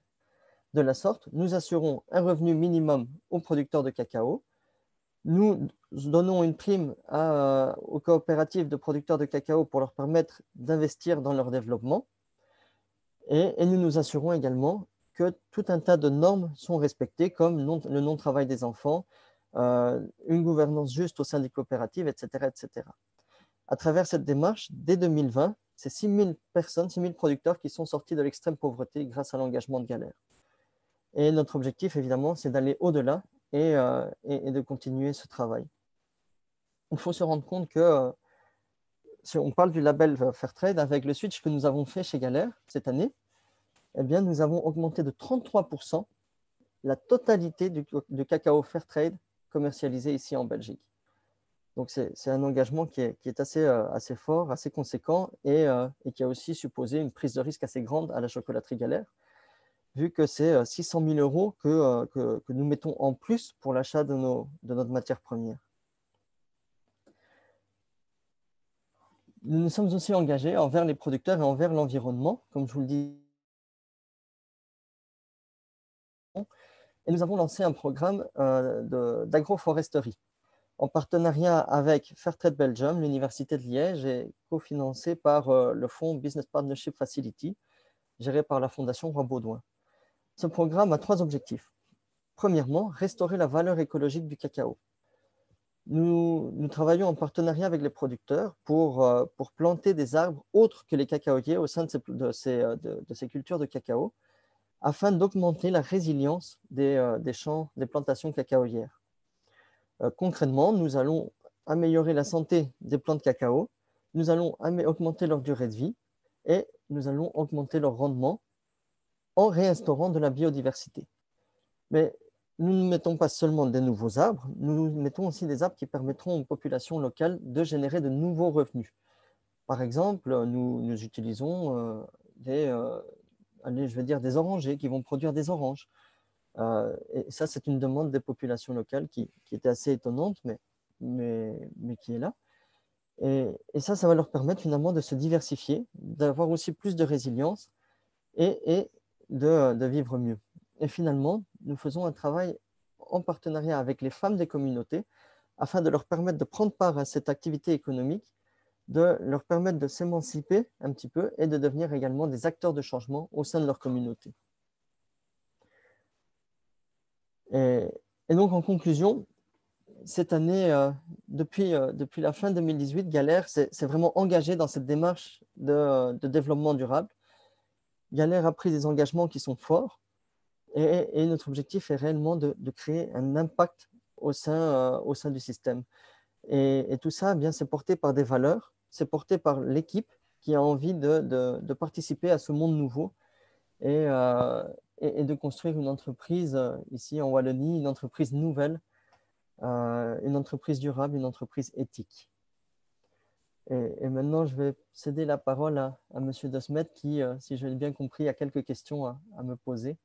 De la sorte, nous assurons un revenu minimum aux producteurs de cacao, nous donnons une prime aux coopératives de producteurs de cacao pour leur permettre d'investir dans leur développement, et nous nous assurons également que tout un tas de normes sont respectées, comme le non-travail des enfants, une gouvernance juste au sein des coopératives, etc., etc. À travers cette démarche, dès 2020, c'est 6 000 personnes, 6 000 producteurs qui sont sortis de l'extrême pauvreté grâce à l'engagement de Galère. Et notre objectif, évidemment, c'est d'aller au-delà et de continuer ce travail. Il faut se rendre compte que, si on parle du label Fairtrade, avec le switch que nous avons fait chez Galère cette année, eh bien, nous avons augmenté de 33% la totalité du cacao Fairtrade commercialisé ici en Belgique. Donc, c'est un engagement qui est assez fort, assez conséquent et qui a aussi supposé une prise de risque assez grande à la chocolaterie Galère, vu que c'est 600 000 € que nous mettons en plus pour l'achat de notre matière première. Nous nous sommes aussi engagés envers les producteurs et envers l'environnement, comme je vous le dis. Et nous avons lancé un programme d'agroforesterie en partenariat avec Fairtrade Belgium, l'Université de Liège, et cofinancé par le fonds Business Partnership Facility, géré par la Fondation Roi Baudouin. Ce programme a 3 objectifs. Premièrement, restaurer la valeur écologique du cacao. Nous travaillons en partenariat avec les producteurs pour planter des arbres autres que les cacaoyers au sein de ces cultures de cacao, afin d'augmenter la résilience des champs, des plantations cacaoyères. Concrètement, nous allons améliorer la santé des plants de cacao, nous allons augmenter leur durée de vie et nous allons augmenter leur rendement en réinstaurant de la biodiversité. Mais nous ne mettons pas seulement des nouveaux arbres, nous mettons aussi des arbres qui permettront aux populations locales de générer de nouveaux revenus. Par exemple, nous utilisons des orangers qui vont produire des oranges. Et ça, c'est une demande des populations locales qui était assez étonnante, mais qui est là. Et ça va leur permettre finalement de se diversifier, d'avoir aussi plus de résilience et de vivre mieux. Et finalement, nous faisons un travail en partenariat avec les femmes des communautés afin de leur permettre de prendre part à cette activité économique, de leur permettre de s'émanciper un petit peu et de devenir également des acteurs de changement au sein de leur communauté. Et, et donc, en conclusion, cette année, depuis la fin 2018, Galère s'est vraiment engagé dans cette démarche de développement durable. Galère a pris des engagements qui sont forts et notre objectif est réellement de créer un impact au sein du système. Et tout ça, eh bien, c'est porté par des valeurs, c'est porté par l'équipe qui a envie de participer à ce monde nouveau et de construire une entreprise ici en Wallonie, une entreprise nouvelle, une entreprise durable, une entreprise éthique. Et maintenant, je vais céder la parole à M. De Smet qui, si je l'ai bien compris, a quelques questions à me poser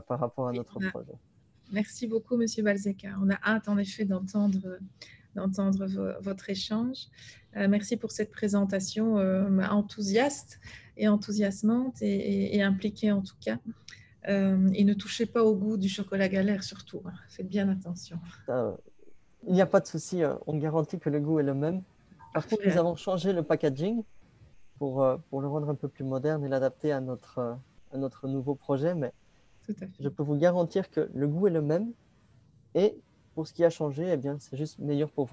par rapport à notre projet. Merci beaucoup, Monsieur Balzeca. On a hâte, en effet, d'entendre votre échange. Merci pour cette présentation enthousiaste et enthousiasmante et impliquée en tout cas. Et ne touchez pas au goût du chocolat Galère surtout. Faites bien attention. Il n'y a pas de souci, on garantit que le goût est le même. Par contre, nous avons changé le packaging pour le rendre un peu plus moderne et l'adapter à notre nouveau projet. Mais tout à fait. Je peux vous garantir que le goût est le même. Et pour ce qui a changé, eh bien, c'est juste meilleur pour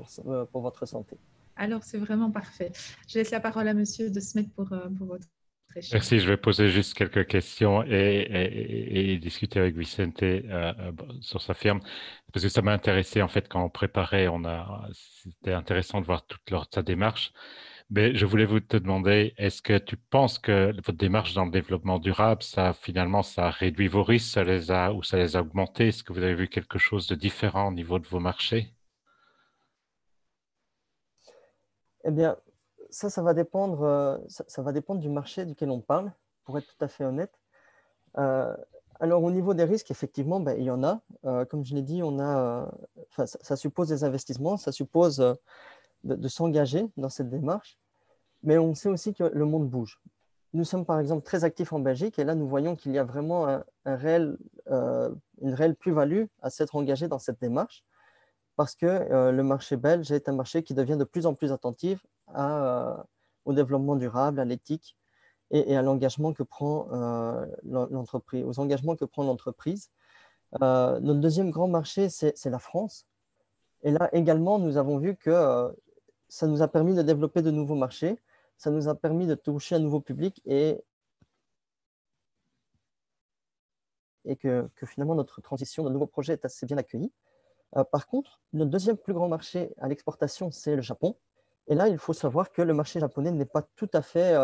votre santé. Alors, c'est vraiment parfait. Je laisse la parole à Monsieur De Smet pour votre échange. Merci, je vais poser juste quelques questions et discuter avec Vicente sur sa firme, parce que ça m'a intéressé en fait quand on préparait, c'était intéressant de voir toute sa démarche. Mais je voulais te demander, est-ce que tu penses que votre démarche dans le développement durable, ça a réduit vos risques, ça les a augmentés? Est-ce que vous avez vu quelque chose de différent au niveau de vos marchés? Eh bien, ça va dépendre, ça va dépendre du marché duquel on parle, pour être tout à fait honnête. Alors, au niveau des risques, effectivement, il y en a. Comme je l'ai dit, ça suppose des investissements, ça suppose de s'engager dans cette démarche. Mais on sait aussi que le monde bouge. Nous sommes par exemple très actifs en Belgique et là, nous voyons qu'il y a vraiment une réelle plus-value à s'être engagé dans cette démarche parce que le marché belge est un marché qui devient de plus en plus attentif au développement durable, à l'éthique et à l'engagement que prend l'entreprise, aux engagements que prend l'entreprise. Notre deuxième grand marché, c'est la France. Et là également, nous avons vu que ça nous a permis de développer de nouveaux marchés, ça nous a permis de toucher un nouveau public et que finalement notre transition, notre nouveau projet est assez bien accueilli. Par contre, notre deuxième plus grand marché à l'exportation, c'est le Japon. Et là, il faut savoir que le marché japonais n'est pas tout à fait,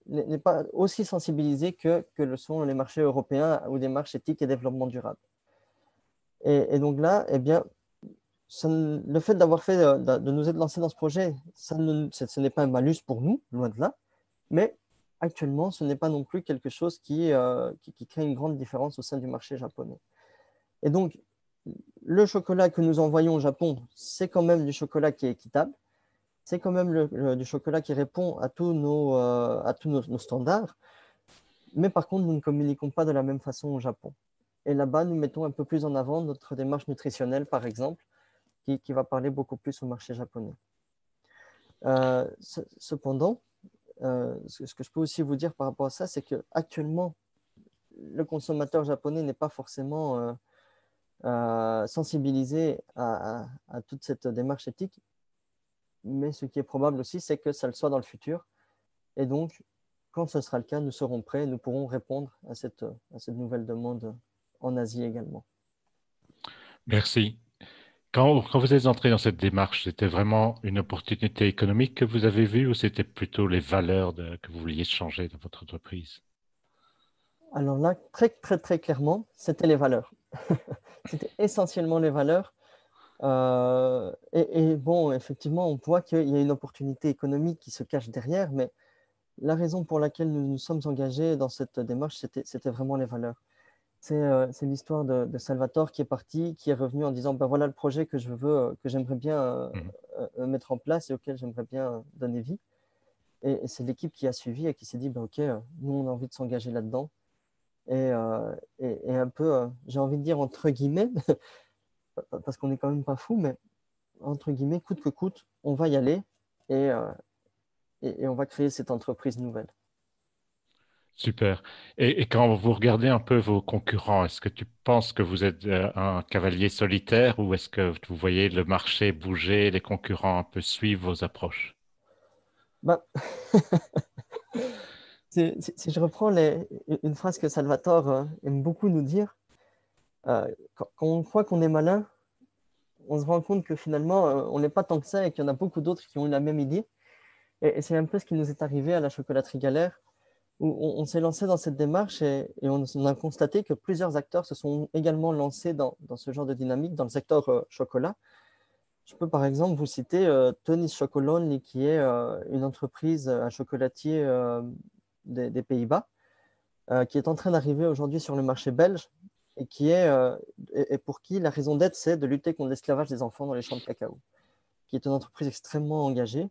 n'est pas aussi sensibilisé que le sont les marchés européens ou des marchés éthiques et développement durable. Et donc là, eh bien, le fait d'avoir de nous être lancés dans ce projet, ce n'est pas un malus pour nous, loin de là, mais actuellement, ce n'est pas non plus quelque chose qui crée une grande différence au sein du marché japonais. Et donc, le chocolat que nous envoyons au Japon, c'est quand même du chocolat qui est équitable, c'est quand même du chocolat qui répond à tous nos standards, mais par contre, nous ne communiquons pas de la même façon au Japon. Et là-bas, nous mettons un peu plus en avant notre démarche nutritionnelle, par exemple, qui va parler beaucoup plus au marché japonais. Cependant, ce que je peux aussi vous dire par rapport à ça, c'est qu'actuellement, le consommateur japonais n'est pas forcément sensibilisé à toute cette démarche éthique, mais ce qui est probable aussi, c'est que ça le soit dans le futur. Et donc, quand ce sera le cas, nous serons prêts et nous pourrons répondre à cette nouvelle demande en Asie également. Merci. Quand vous êtes entré dans cette démarche, c'était vraiment une opportunité économique que vous avez vue ou c'était plutôt les valeurs que vous vouliez changer dans votre entreprise? Alors là, très, très, très clairement, c'était les valeurs. C'était essentiellement les valeurs. Et bon, effectivement, on voit qu'il y a une opportunité économique qui se cache derrière, mais la raison pour laquelle nous nous sommes engagés dans cette démarche, c'était vraiment les valeurs. C'est l'histoire de Salvatore qui est parti, qui est revenu en disant voilà le projet que j'aimerais bien mettre en place et auquel j'aimerais bien donner vie. Et c'est l'équipe qui a suivi et qui s'est dit ok, nous on a envie de s'engager là-dedans. Et un peu, j'ai envie de dire entre guillemets, parce qu'on n'est quand même pas fou, mais entre guillemets, coûte que coûte, on va y aller et on va créer cette entreprise nouvelle. Super. Et quand vous regardez un peu vos concurrents, est-ce que tu penses que vous êtes un cavalier solitaire ou est-ce que vous voyez le marché bouger, les concurrents un peu suivre vos approches? Bah, si je reprends une phrase que Salvatore aime beaucoup nous dire, quand on croit qu'on est malin, on se rend compte que finalement, on n'est pas tant que ça et qu'il y en a beaucoup d'autres qui ont eu la même idée. Et c'est un peu ce qui nous est arrivé à la chocolaterie Galère, où on s'est lancé dans cette démarche et on a constaté que plusieurs acteurs se sont également lancés dans ce genre de dynamique dans le secteur chocolat. Je peux par exemple vous citer Tony's Chocolonely, qui est une entreprise, un chocolatier des Pays-Bas, qui est en train d'arriver aujourd'hui sur le marché belge et et pour qui la raison d'être, c'est de lutter contre l'esclavage des enfants dans les champs de cacao, qui est une entreprise extrêmement engagée.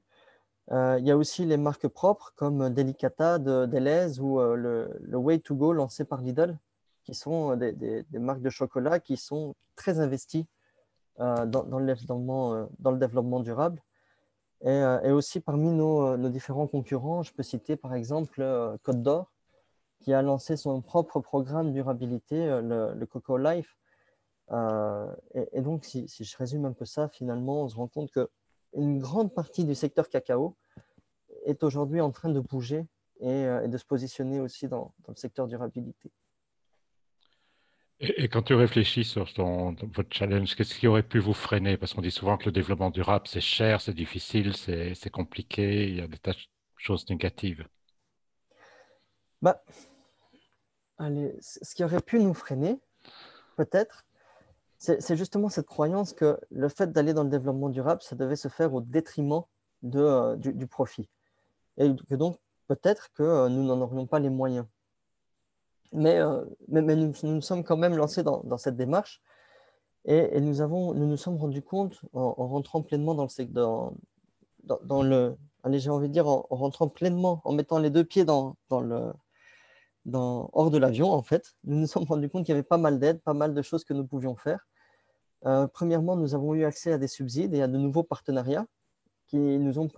Il y a aussi les marques propres comme Delicata de Deleuze ou le Way to Go lancé par Lidl, qui sont des marques de chocolat qui sont très investies dans le développement durable. Et aussi parmi nos différents concurrents, je peux citer par exemple Côte d'Or, qui a lancé son propre programme durabilité, le Cocoa Life. Et donc, si je résume un peu ça, finalement, on se rend compte qu'une grande partie du secteur cacao est aujourd'hui en train de bouger et de se positionner aussi dans le secteur durabilité. Et quand tu réfléchis sur votre challenge, qu'est-ce qui aurait pu vous freiner? Parce qu'on dit souvent que le développement durable, c'est cher, c'est difficile, c'est compliqué, il y a des tas de choses négatives. Bah, allez, ce qui aurait pu nous freiner, peut-être, c'est justement cette croyance que le fait d'aller dans le développement durable, ça devait se faire au détriment du profit. Et que donc, peut-être que nous n'en aurions pas les moyens. Mais nous sommes quand même lancés dans cette démarche et nous nous sommes rendus compte en rentrant pleinement dans le secteur, allez, j'ai envie de dire, en rentrant pleinement, en mettant les deux pieds hors de l'avion, en fait, nous nous sommes rendus compte qu'il y avait pas mal d'aides, pas mal de choses que nous pouvions faire. Premièrement, nous avons eu accès à des subsides et à de nouveaux partenariats qui nous ont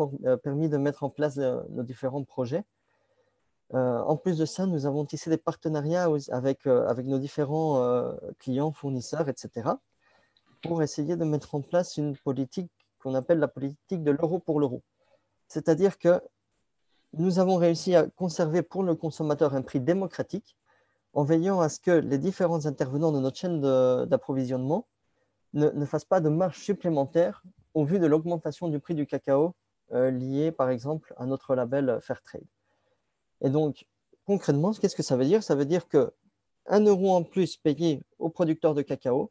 permis de mettre en place nos différents projets. En plus de ça, nous avons tissé des partenariats avec nos différents clients, fournisseurs, etc., pour essayer de mettre en place une politique qu'on appelle la politique de l'euro pour l'euro. C'est-à-dire que nous avons réussi à conserver pour le consommateur un prix démocratique en veillant à ce que les différents intervenants de notre chaîne d'approvisionnement ne fassent pas de marge supplémentaire au vu de l'augmentation du prix du cacao lié, par exemple, à notre label Fairtrade. Et donc, concrètement, qu'est-ce que ça veut dire? Ça veut dire que 1 euro en plus payé au producteur de cacao,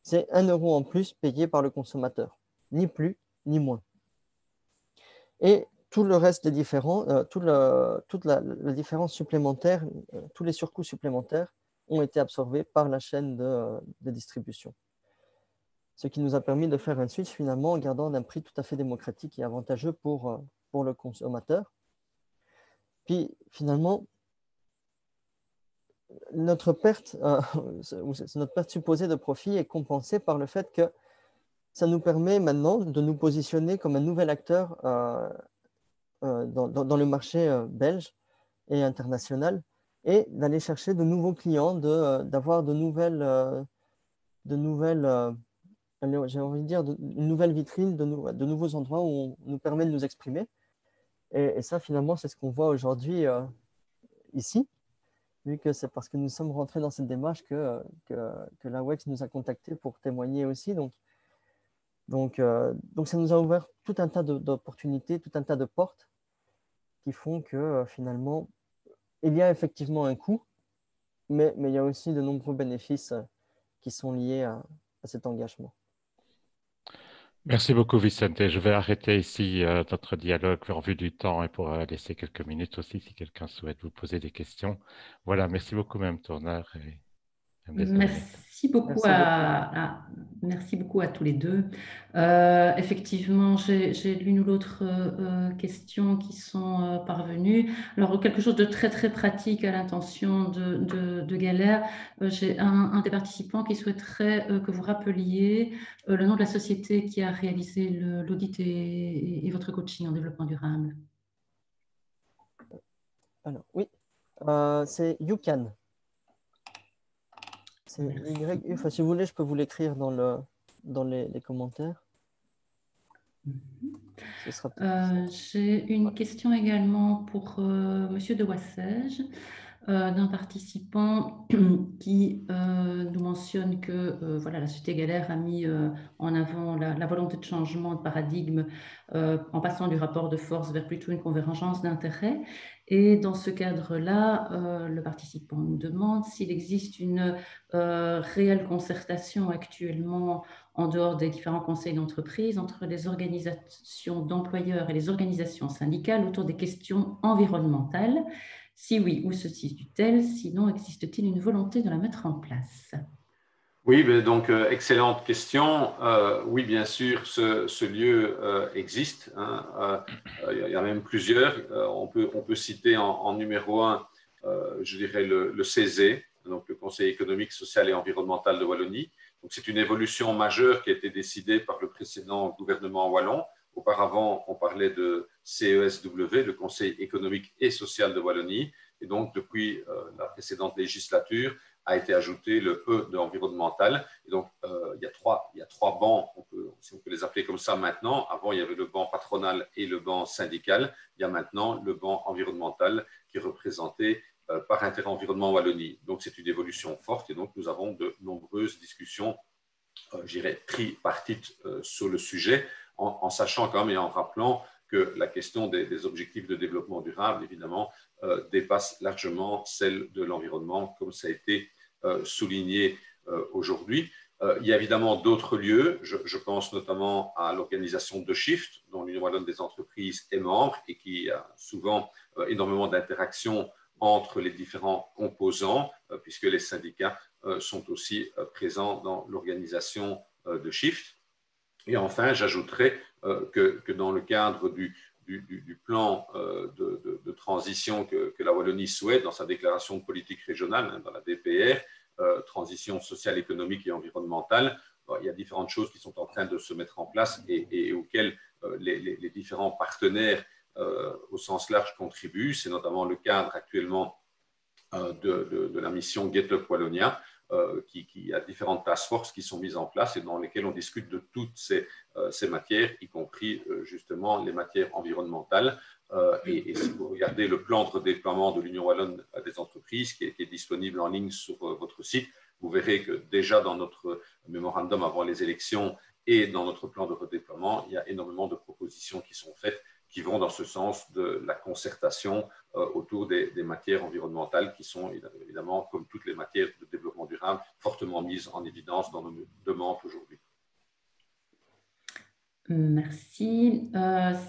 c'est 1 euro en plus payé par le consommateur, ni plus ni moins. Et tout le reste des différents, toute la différence supplémentaire, tous les surcoûts supplémentaires ont été absorbés par la chaîne de distribution. Ce qui nous a permis de faire un switch finalement en gardant un prix tout à fait démocratique et avantageux pour le consommateur. Puis finalement, notre perte supposée de profit est compensée par le fait que ça nous permet maintenant de nous positionner comme un nouvel acteur dans le marché belge et international et d'aller chercher de nouveaux clients, d'avoir de nouvelles j'ai envie de dire, une nouvelle vitrine, de nouveaux endroits où on nous permet de nous exprimer. Et ça, finalement, c'est ce qu'on voit aujourd'hui ici, vu que c'est parce que nous sommes rentrés dans cette démarche que la WEX nous a contactés pour témoigner aussi. Donc, ça nous a ouvert tout un tas d'opportunités, tout un tas de portes qui font que finalement, il y a effectivement un coût, mais il y a aussi de nombreux bénéfices qui sont liés à cet engagement. Merci beaucoup, Vicente. Je vais arrêter ici notre dialogue en vue du temps et pour laisser quelques minutes aussi si quelqu'un souhaite vous poser des questions. Voilà, merci beaucoup, Mme Tourneur. Merci beaucoup, merci beaucoup à tous les deux. Effectivement, j'ai l'une ou l'autre question qui sont parvenues. Alors, quelque chose de très, très pratique à l'intention de Galère. J'ai un des participants qui souhaiterait que vous rappeliez le nom de la société qui a réalisé l'audit et votre coaching en développement durable. Alors, oui. C'est YouCan. C'est Y. Enfin, si vous voulez, je peux vous l'écrire dans les commentaires. Ce sera J'ai une question également pour Monsieur de Wassège, d'un participant qui nous mentionne que voilà, la Société Galère a mis en avant la volonté de changement de paradigme en passant du rapport de force vers plutôt une convergence d'intérêts. Et dans ce cadre-là, le participant nous demande s'il existe une réelle concertation actuellement en dehors des différents conseils d'entreprise entre les organisations d'employeurs et les organisations syndicales autour des questions environnementales. Si oui, où se situe-t-elle? Sinon, existe-t-il une volonté de la mettre en place? Oui, donc excellente question. Oui, bien sûr, ce lieu existe. Hein. Il y a même plusieurs. On peut citer en numéro 1, je dirais le CESE, donc le Conseil économique, social et environnemental de Wallonie. Donc, c'est une évolution majeure qui a été décidée par le précédent gouvernement wallon. Auparavant, on parlait de CESW, le Conseil économique et social de Wallonie. Et donc, depuis la précédente législature, a été ajouté le E de environnemental. Et donc, il y a trois bancs, si on peut les appeler comme ça maintenant. Avant, il y avait le banc patronal et le banc syndical. Il y a maintenant le banc environnemental qui est représenté par Inter-Environnement Wallonie. Donc, c'est une évolution forte et donc nous avons de nombreuses discussions, je dirais, tripartites sur le sujet, en sachant quand même et en rappelant que la question des objectifs de développement durable, évidemment, dépasse largement celle de l'environnement, comme ça a été souligné aujourd'hui. Il y a évidemment d'autres lieux. Je pense notamment à l'organisation de Shift, dont l'Union wallonne des entreprises est membre et qui a souvent énormément d'interactions entre les différents composants, puisque les syndicats sont aussi présents dans l'organisation de Shift. Et enfin, j'ajouterais que dans le cadre du plan de transition que la Wallonie souhaite dans sa déclaration de politique régionale, hein, dans la DPR, transition sociale, économique et environnementale, il y a différentes choses qui sont en train de se mettre en place et auxquelles les différents partenaires au sens large contribuent. C'est notamment le cadre actuellement de la mission Get Up Wallonia, qui a différentes task forces qui sont mises en place et dans lesquelles on discute de toutes ces matières, y compris justement les matières environnementales. Et si vous regardez le plan de déploiement de l'Union wallonne des entreprises qui est disponible en ligne sur votre site, vous verrez que déjà dans notre mémorandum avant les élections et dans notre plan de redéploiement, il y a énormément de propositions qui sont faites qui vont dans ce sens de la concertation autour des matières environnementales qui sont évidemment, comme toutes les matières de développement durable, fortement mises en évidence dans nos demandes aujourd'hui. Merci.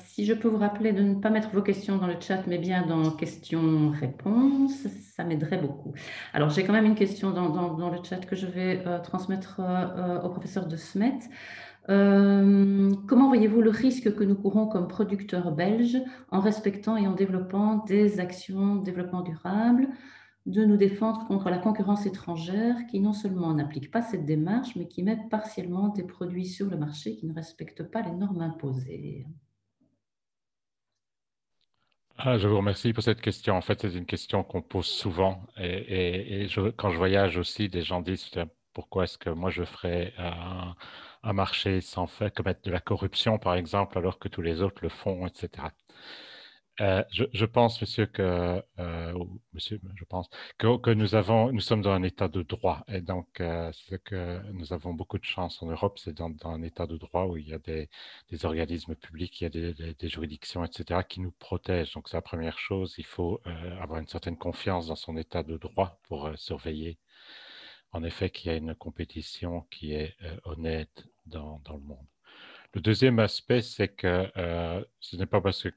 Si je peux vous rappeler de ne pas mettre vos questions dans le chat, mais bien dans questions-réponses, ça m'aiderait beaucoup. Alors, j'ai quand même une question dans le chat que je vais transmettre au professeur de Smet. Comment voyez-vous le risque que nous courons comme producteurs belges en respectant et en développant des actions de développement durable, de nous défendre contre la concurrence étrangère qui non seulement n'applique pas cette démarche, mais qui met partiellement des produits sur le marché qui ne respectent pas les normes imposées? Je vous remercie pour cette question. En fait, c'est une question qu'on pose souvent. Et quand je voyage aussi, des gens disent pourquoi est-ce que moi je ferais un marché sans faire commettre de la corruption, par exemple, alors que tous les autres le font, etc. Je pense, monsieur, je pense que nous sommes dans un état de droit. Et donc, c'est que nous avons beaucoup de chance en Europe, c'est dans un état de droit où il y a des organismes publics, il y a des juridictions, etc., qui nous protègent. Donc, c'est la première chose. Il faut avoir une certaine confiance dans son état de droit pour surveiller, en effet, qu'il y a une compétition qui est honnête dans le monde. Le deuxième aspect, c'est que ce n'est pas parce que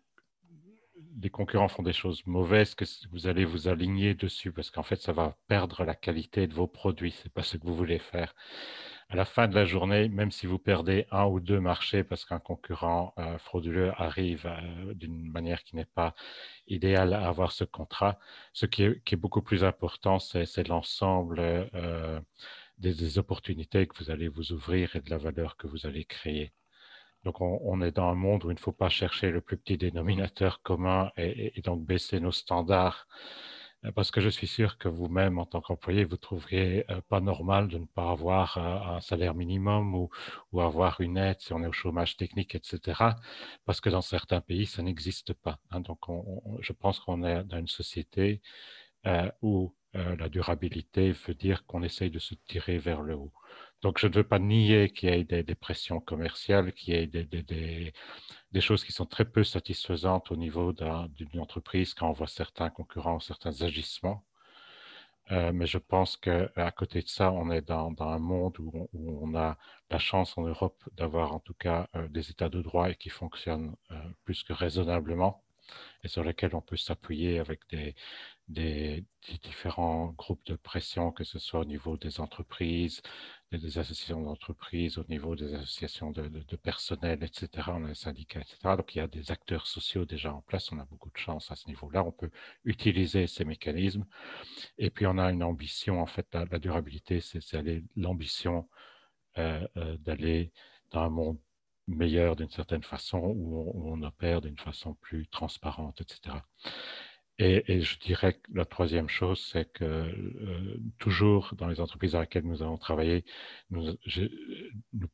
les concurrents font des choses mauvaises que vous allez vous aligner dessus parce qu'en fait, ça va perdre la qualité de vos produits. Ce n'est pas ce que vous voulez faire. À la fin de la journée, même si vous perdez un ou deux marchés parce qu'un concurrent frauduleux arrive d'une manière qui n'est pas idéale à avoir ce contrat, ce qui est beaucoup plus important, c'est l'ensemble des opportunités que vous allez vous ouvrir et de la valeur que vous allez créer. Donc, on est dans un monde où il ne faut pas chercher le plus petit dénominateur commun et donc baisser nos standards parce que je suis sûr que vous-même, en tant qu'employé, vous ne trouveriez pas normal de ne pas avoir un salaire minimum ou avoir une aide si on est au chômage technique, etc. Parce que dans certains pays, ça n'existe pas. Hein. Donc, je pense qu'on est dans une société où la durabilité veut dire qu'on essaye de se tirer vers le haut. Donc, je ne veux pas nier qu'il y ait des pressions commerciales, qu'il y ait des choses qui sont très peu satisfaisantes au niveau d'une entreprise quand on voit certains concurrents, certains agissements. Mais je pense qu'à côté de ça, on est dans un monde où on a la chance en Europe d'avoir en tout cas des états de droit et qui fonctionnent plus que raisonnablement et sur lesquels on peut s'appuyer avec des différents groupes de pression, que ce soit au niveau des entreprises, des associations d'entreprises, au niveau des associations de personnel, etc. On a des syndicats, etc. Donc, il y a des acteurs sociaux déjà en place. On a beaucoup de chance à ce niveau-là. On peut utiliser ces mécanismes. Et puis, on a une ambition, en fait, la durabilité, c'est l'ambition d'aller dans un monde meilleur d'une certaine façon, où on opère d'une façon plus transparente, etc. Et je dirais que la troisième chose, c'est que toujours dans les entreprises dans lesquelles nous avons travaillé, nous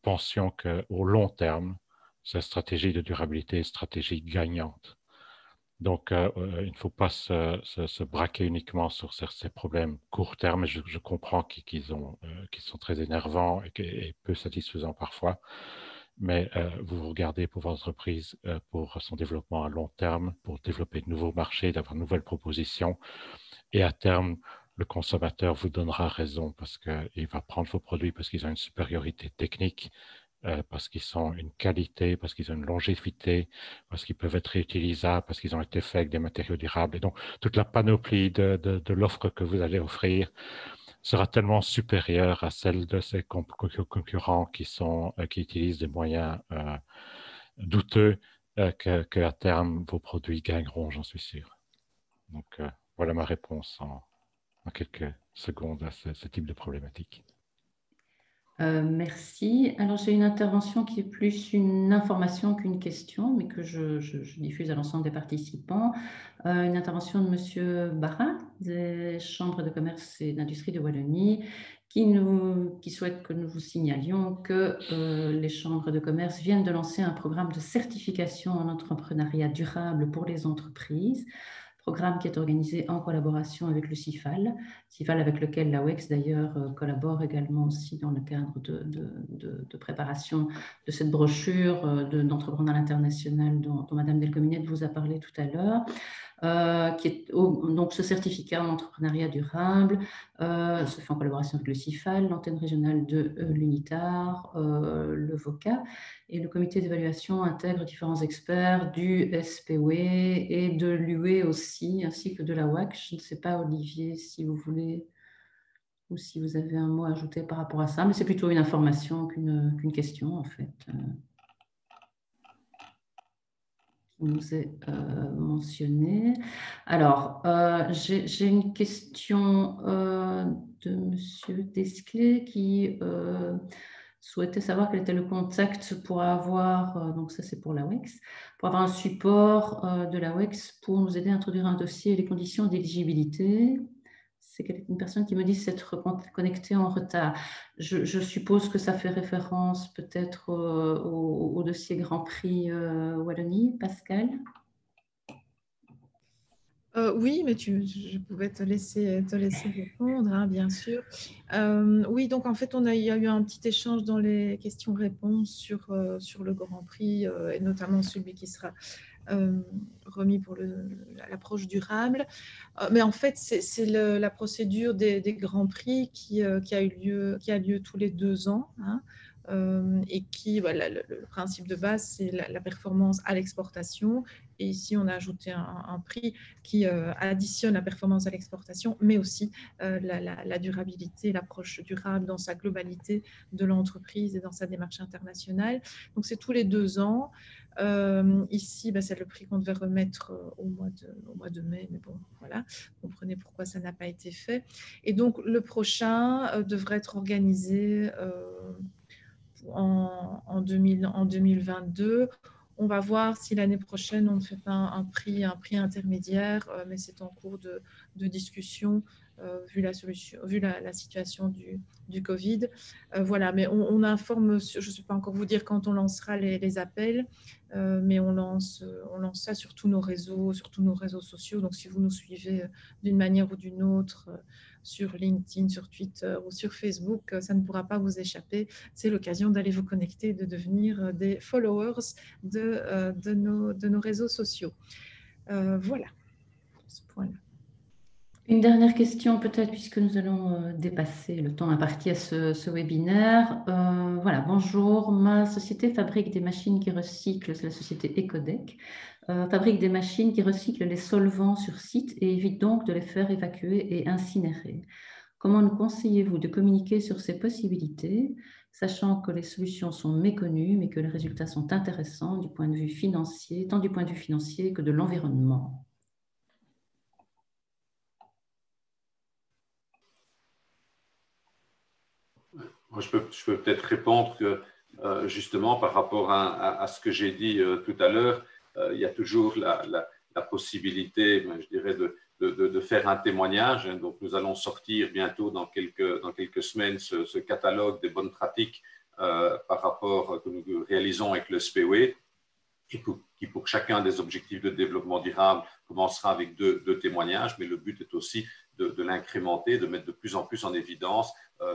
pensions qu'au long terme, cette stratégie de durabilité est une stratégie gagnante. Donc, il ne faut pas se braquer uniquement sur ces problèmes court terme. Je comprends qu'ils sont très énervants et peu satisfaisants parfois. Mais vous regardez pour votre entreprise, pour son développement à long terme, pour développer de nouveaux marchés, d'avoir de nouvelles propositions. Et à terme, le consommateur vous donnera raison parce qu'il va prendre vos produits parce qu'ils ont une supériorité technique, parce qu'ils sont une qualité, parce qu'ils ont une longévité, parce qu'ils peuvent être réutilisables, parce qu'ils ont été faits avec des matériaux durables. Et donc, toute la panoplie de l'offre que vous allez offrir sera tellement supérieure à celle de ces concurrents qui utilisent des moyens douteux qu'à terme, vos produits gagneront, j'en suis sûr. Donc, voilà ma réponse en quelques secondes à ce type de problématique. Merci. Alors, j'ai une intervention qui est plus une information qu'une question, mais que je diffuse à l'ensemble des participants. Une intervention de Monsieur Barra, des chambres de commerce et d'industrie de Wallonie, qui souhaite que nous vous signalions que les chambres de commerce viennent de lancer un programme de certification en entrepreneuriat durable pour les entreprises. Programme qui est organisé en collaboration avec le CIFAL avec lequel la WEX d'ailleurs collabore également aussi dans le cadre de préparation de cette brochure d'entrepreneuriat international dont Madame Delcominette vous a parlé tout à l'heure. Donc ce certificat en entrepreneuriat durable se fait en collaboration avec le CIFAL, l'antenne régionale de l'UNITAR, le VOCA, et le comité d'évaluation intègre différents experts du SPW et de l'UE aussi, ainsi que de la WAC. Je ne sais pas, Olivier, si vous voulez ou si vous avez un mot à ajouter par rapport à ça, mais c'est plutôt une information qu'une question en fait. Nous est mentionné. Alors, j'ai une question de Monsieur Desclés qui souhaitait savoir quel était le contact pour avoir, donc ça c'est pour la WEX, pour avoir un support de la WEX pour nous aider à introduire un dossier et les conditions d'éligibilité. C'est une personne qui me dit s'être connectée en retard. Je suppose que ça fait référence peut-être au dossier Grand Prix Wallonie, Pascal. Oui, mais je pouvais te laisser répondre, hein, bien sûr. Oui, donc en fait, il y a eu un petit échange dans les questions-réponses sur le Grand Prix, et notamment celui qui sera remis pour l'approche durable. Mais en fait, c'est la procédure des Grands Prix qui a lieu tous les 2 ans, hein, et qui, voilà, le principe de base, c'est la performance à l'exportation. Et ici, on a ajouté un prix qui additionne la performance à l'exportation, mais aussi la durabilité, l'approche durable dans sa globalité de l'entreprise et dans sa démarche internationale. Donc, c'est tous les 2 ans. Ici, c'est le prix qu'on devait remettre au mois de mai, mais bon, voilà, vous comprenez pourquoi ça n'a pas été fait. Et donc, le prochain devrait être organisé en 2022. On va voir si l'année prochaine, on ne fait pas un prix intermédiaire, mais c'est en cours de discussion vu la situation du Covid. Voilà, mais on informe, je ne sais pas encore vous dire quand on lancera les appels, mais on lance ça sur tous nos réseaux sociaux. Donc, si vous nous suivez d'une manière ou d'une autre sur LinkedIn, sur Twitter ou sur Facebook, ça ne pourra pas vous échapper. C'est l'occasion d'aller vous connecter, de devenir des followers de nos réseaux sociaux. Voilà, pour ce point-là. Une dernière question peut-être, puisque nous allons dépasser le temps imparti à ce webinaire. Voilà, bonjour, ma société fabrique des machines qui recyclent, c'est la société Ecodec, fabrique des machines qui recyclent les solvants sur site et évite donc de les faire évacuer et incinérer. Comment nous conseillez-vous de communiquer sur ces possibilités, sachant que les solutions sont méconnues, mais que les résultats sont intéressants du point de vue financier, tant du point de vue financier que de l'environnement? Moi, je peux peut-être répondre que justement par rapport à ce que j'ai dit tout à l'heure, il y a toujours la possibilité, je dirais, de faire un témoignage. Donc, nous allons sortir bientôt dans quelques semaines ce catalogue des bonnes pratiques par rapport que nous réalisons avec le SPOE, qui pour chacun des objectifs de développement durable commencera avec deux témoignages, mais le but est aussi de l'incrémenter, de mettre de plus en plus en évidence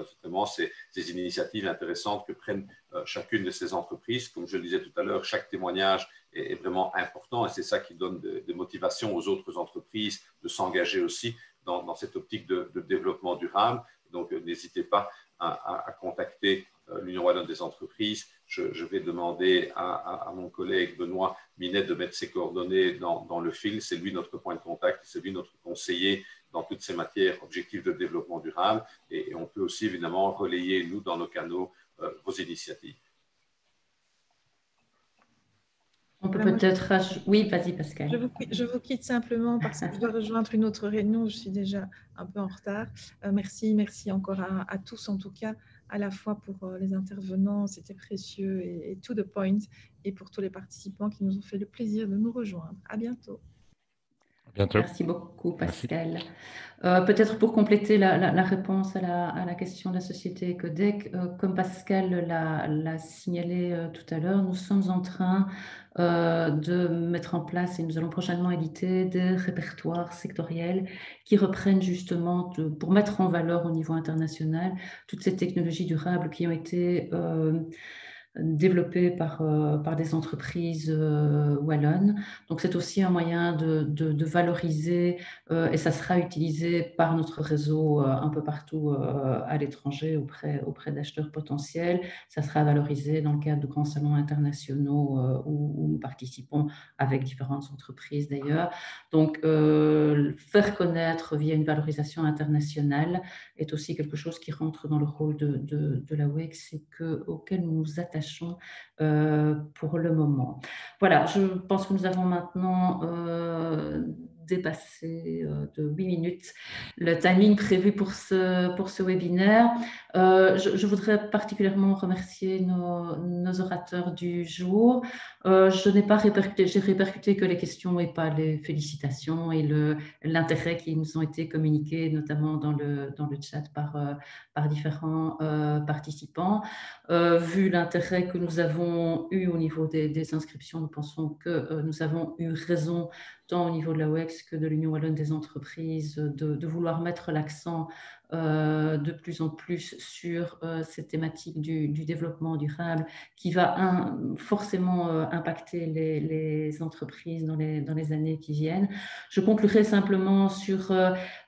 justement ces initiatives intéressantes que prennent chacune de ces entreprises. Comme je le disais tout à l'heure, chaque témoignage est vraiment important et c'est ça qui donne des motivations aux autres entreprises de s'engager aussi dans cette optique de développement durable. Donc, n'hésitez pas à contacter l'Union wallonne des entreprises. Je vais demander à mon collègue Benoît Minet de mettre ses coordonnées dans le fil. C'est lui notre point de contact, c'est lui notre conseiller dans toutes ces matières, objectifs de développement durable. Et on peut aussi évidemment relayer, nous, dans nos canaux, vos initiatives. On peut peut-être... Oui, vas-y Pascal. Je vous quitte simplement parce que je dois rejoindre une autre réunion. Je suis déjà un peu en retard. Merci encore à tous en tout cas, à la fois pour les intervenants, c'était précieux et to the point, et pour tous les participants qui nous ont fait le plaisir de nous rejoindre. À bientôt. Bientôt. Merci beaucoup, Pascal. Peut-être pour compléter la réponse à la question de la société Ecodec, comme Pascal l'a signalé tout à l'heure, nous sommes en train de mettre en place, et nous allons prochainement éditer, des répertoires sectoriels qui reprennent justement, pour mettre en valeur au niveau international, toutes ces technologies durables qui ont été développées par des entreprises wallonnes. Donc, c'est aussi un moyen de valoriser et ça sera utilisé par notre réseau un peu partout à l'étranger auprès d'acheteurs potentiels. Ça sera valorisé dans le cadre de grands salons internationaux où nous participons avec différentes entreprises d'ailleurs. Donc, faire connaître via une valorisation internationale est aussi quelque chose qui rentre dans le rôle de la WEX et auquel nous nous attachons pour le moment. Voilà, je pense que nous avons maintenant dépassé de 8 minutes le timing prévu pour ce webinaire. Je voudrais particulièrement remercier nos orateurs du jour. Je n'ai pas répercuté, j'ai répercuté que les questions et pas les félicitations et l'intérêt qui nous ont été communiqués, notamment dans le chat par différents participants. Vu l'intérêt que nous avons eu au niveau des inscriptions, nous pensons que nous avons eu raison, tant au niveau de la WEX que de l'Union wallonne des entreprises, de vouloir mettre l'accent de plus en plus sur cette thématique du développement durable qui va forcément impacter les entreprises dans les années qui viennent. Je conclurai simplement sur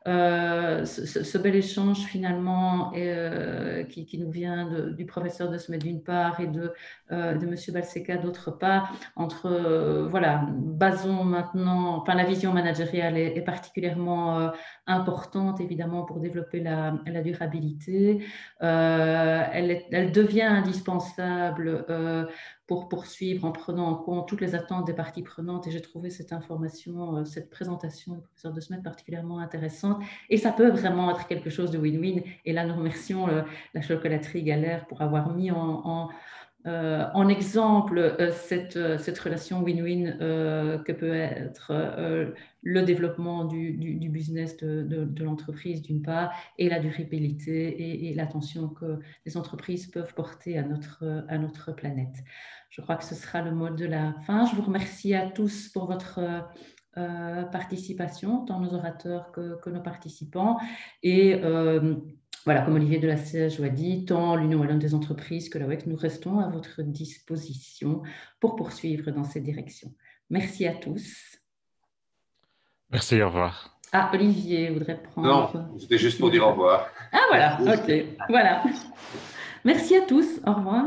ce bel échange finalement qui nous vient du professeur De Smet d'une part et de M. Balseca d'autre part, entre voilà, basons maintenant, enfin la vision managériale est particulièrement importante évidemment pour développer la durabilité. Elle devient indispensable pour poursuivre en prenant en compte toutes les attentes des parties prenantes, et j'ai trouvé cette information, cette présentation du professeur De Smet particulièrement intéressante, et ça peut vraiment être quelque chose de win-win, et là nous remercions la chocolaterie Galère pour avoir mis en exemple cette relation win-win que peut être le développement du business de l'entreprise d'une part et la durabilité et l'attention que les entreprises peuvent porter à notre planète. Je crois que ce sera le mot de la fin. Je vous remercie à tous pour votre participation, tant nos orateurs que nos participants. Et voilà, comme Olivier de la Siège l'a dit, tant l'Union wallonne des entreprises que la WEC, nous restons à votre disposition pour poursuivre dans cette direction. Merci à tous. Merci, au revoir. Ah, Olivier voudrait prendre... Non, c'était juste pour dire au revoir. Ah, voilà, ok, voilà. Merci à tous, au revoir.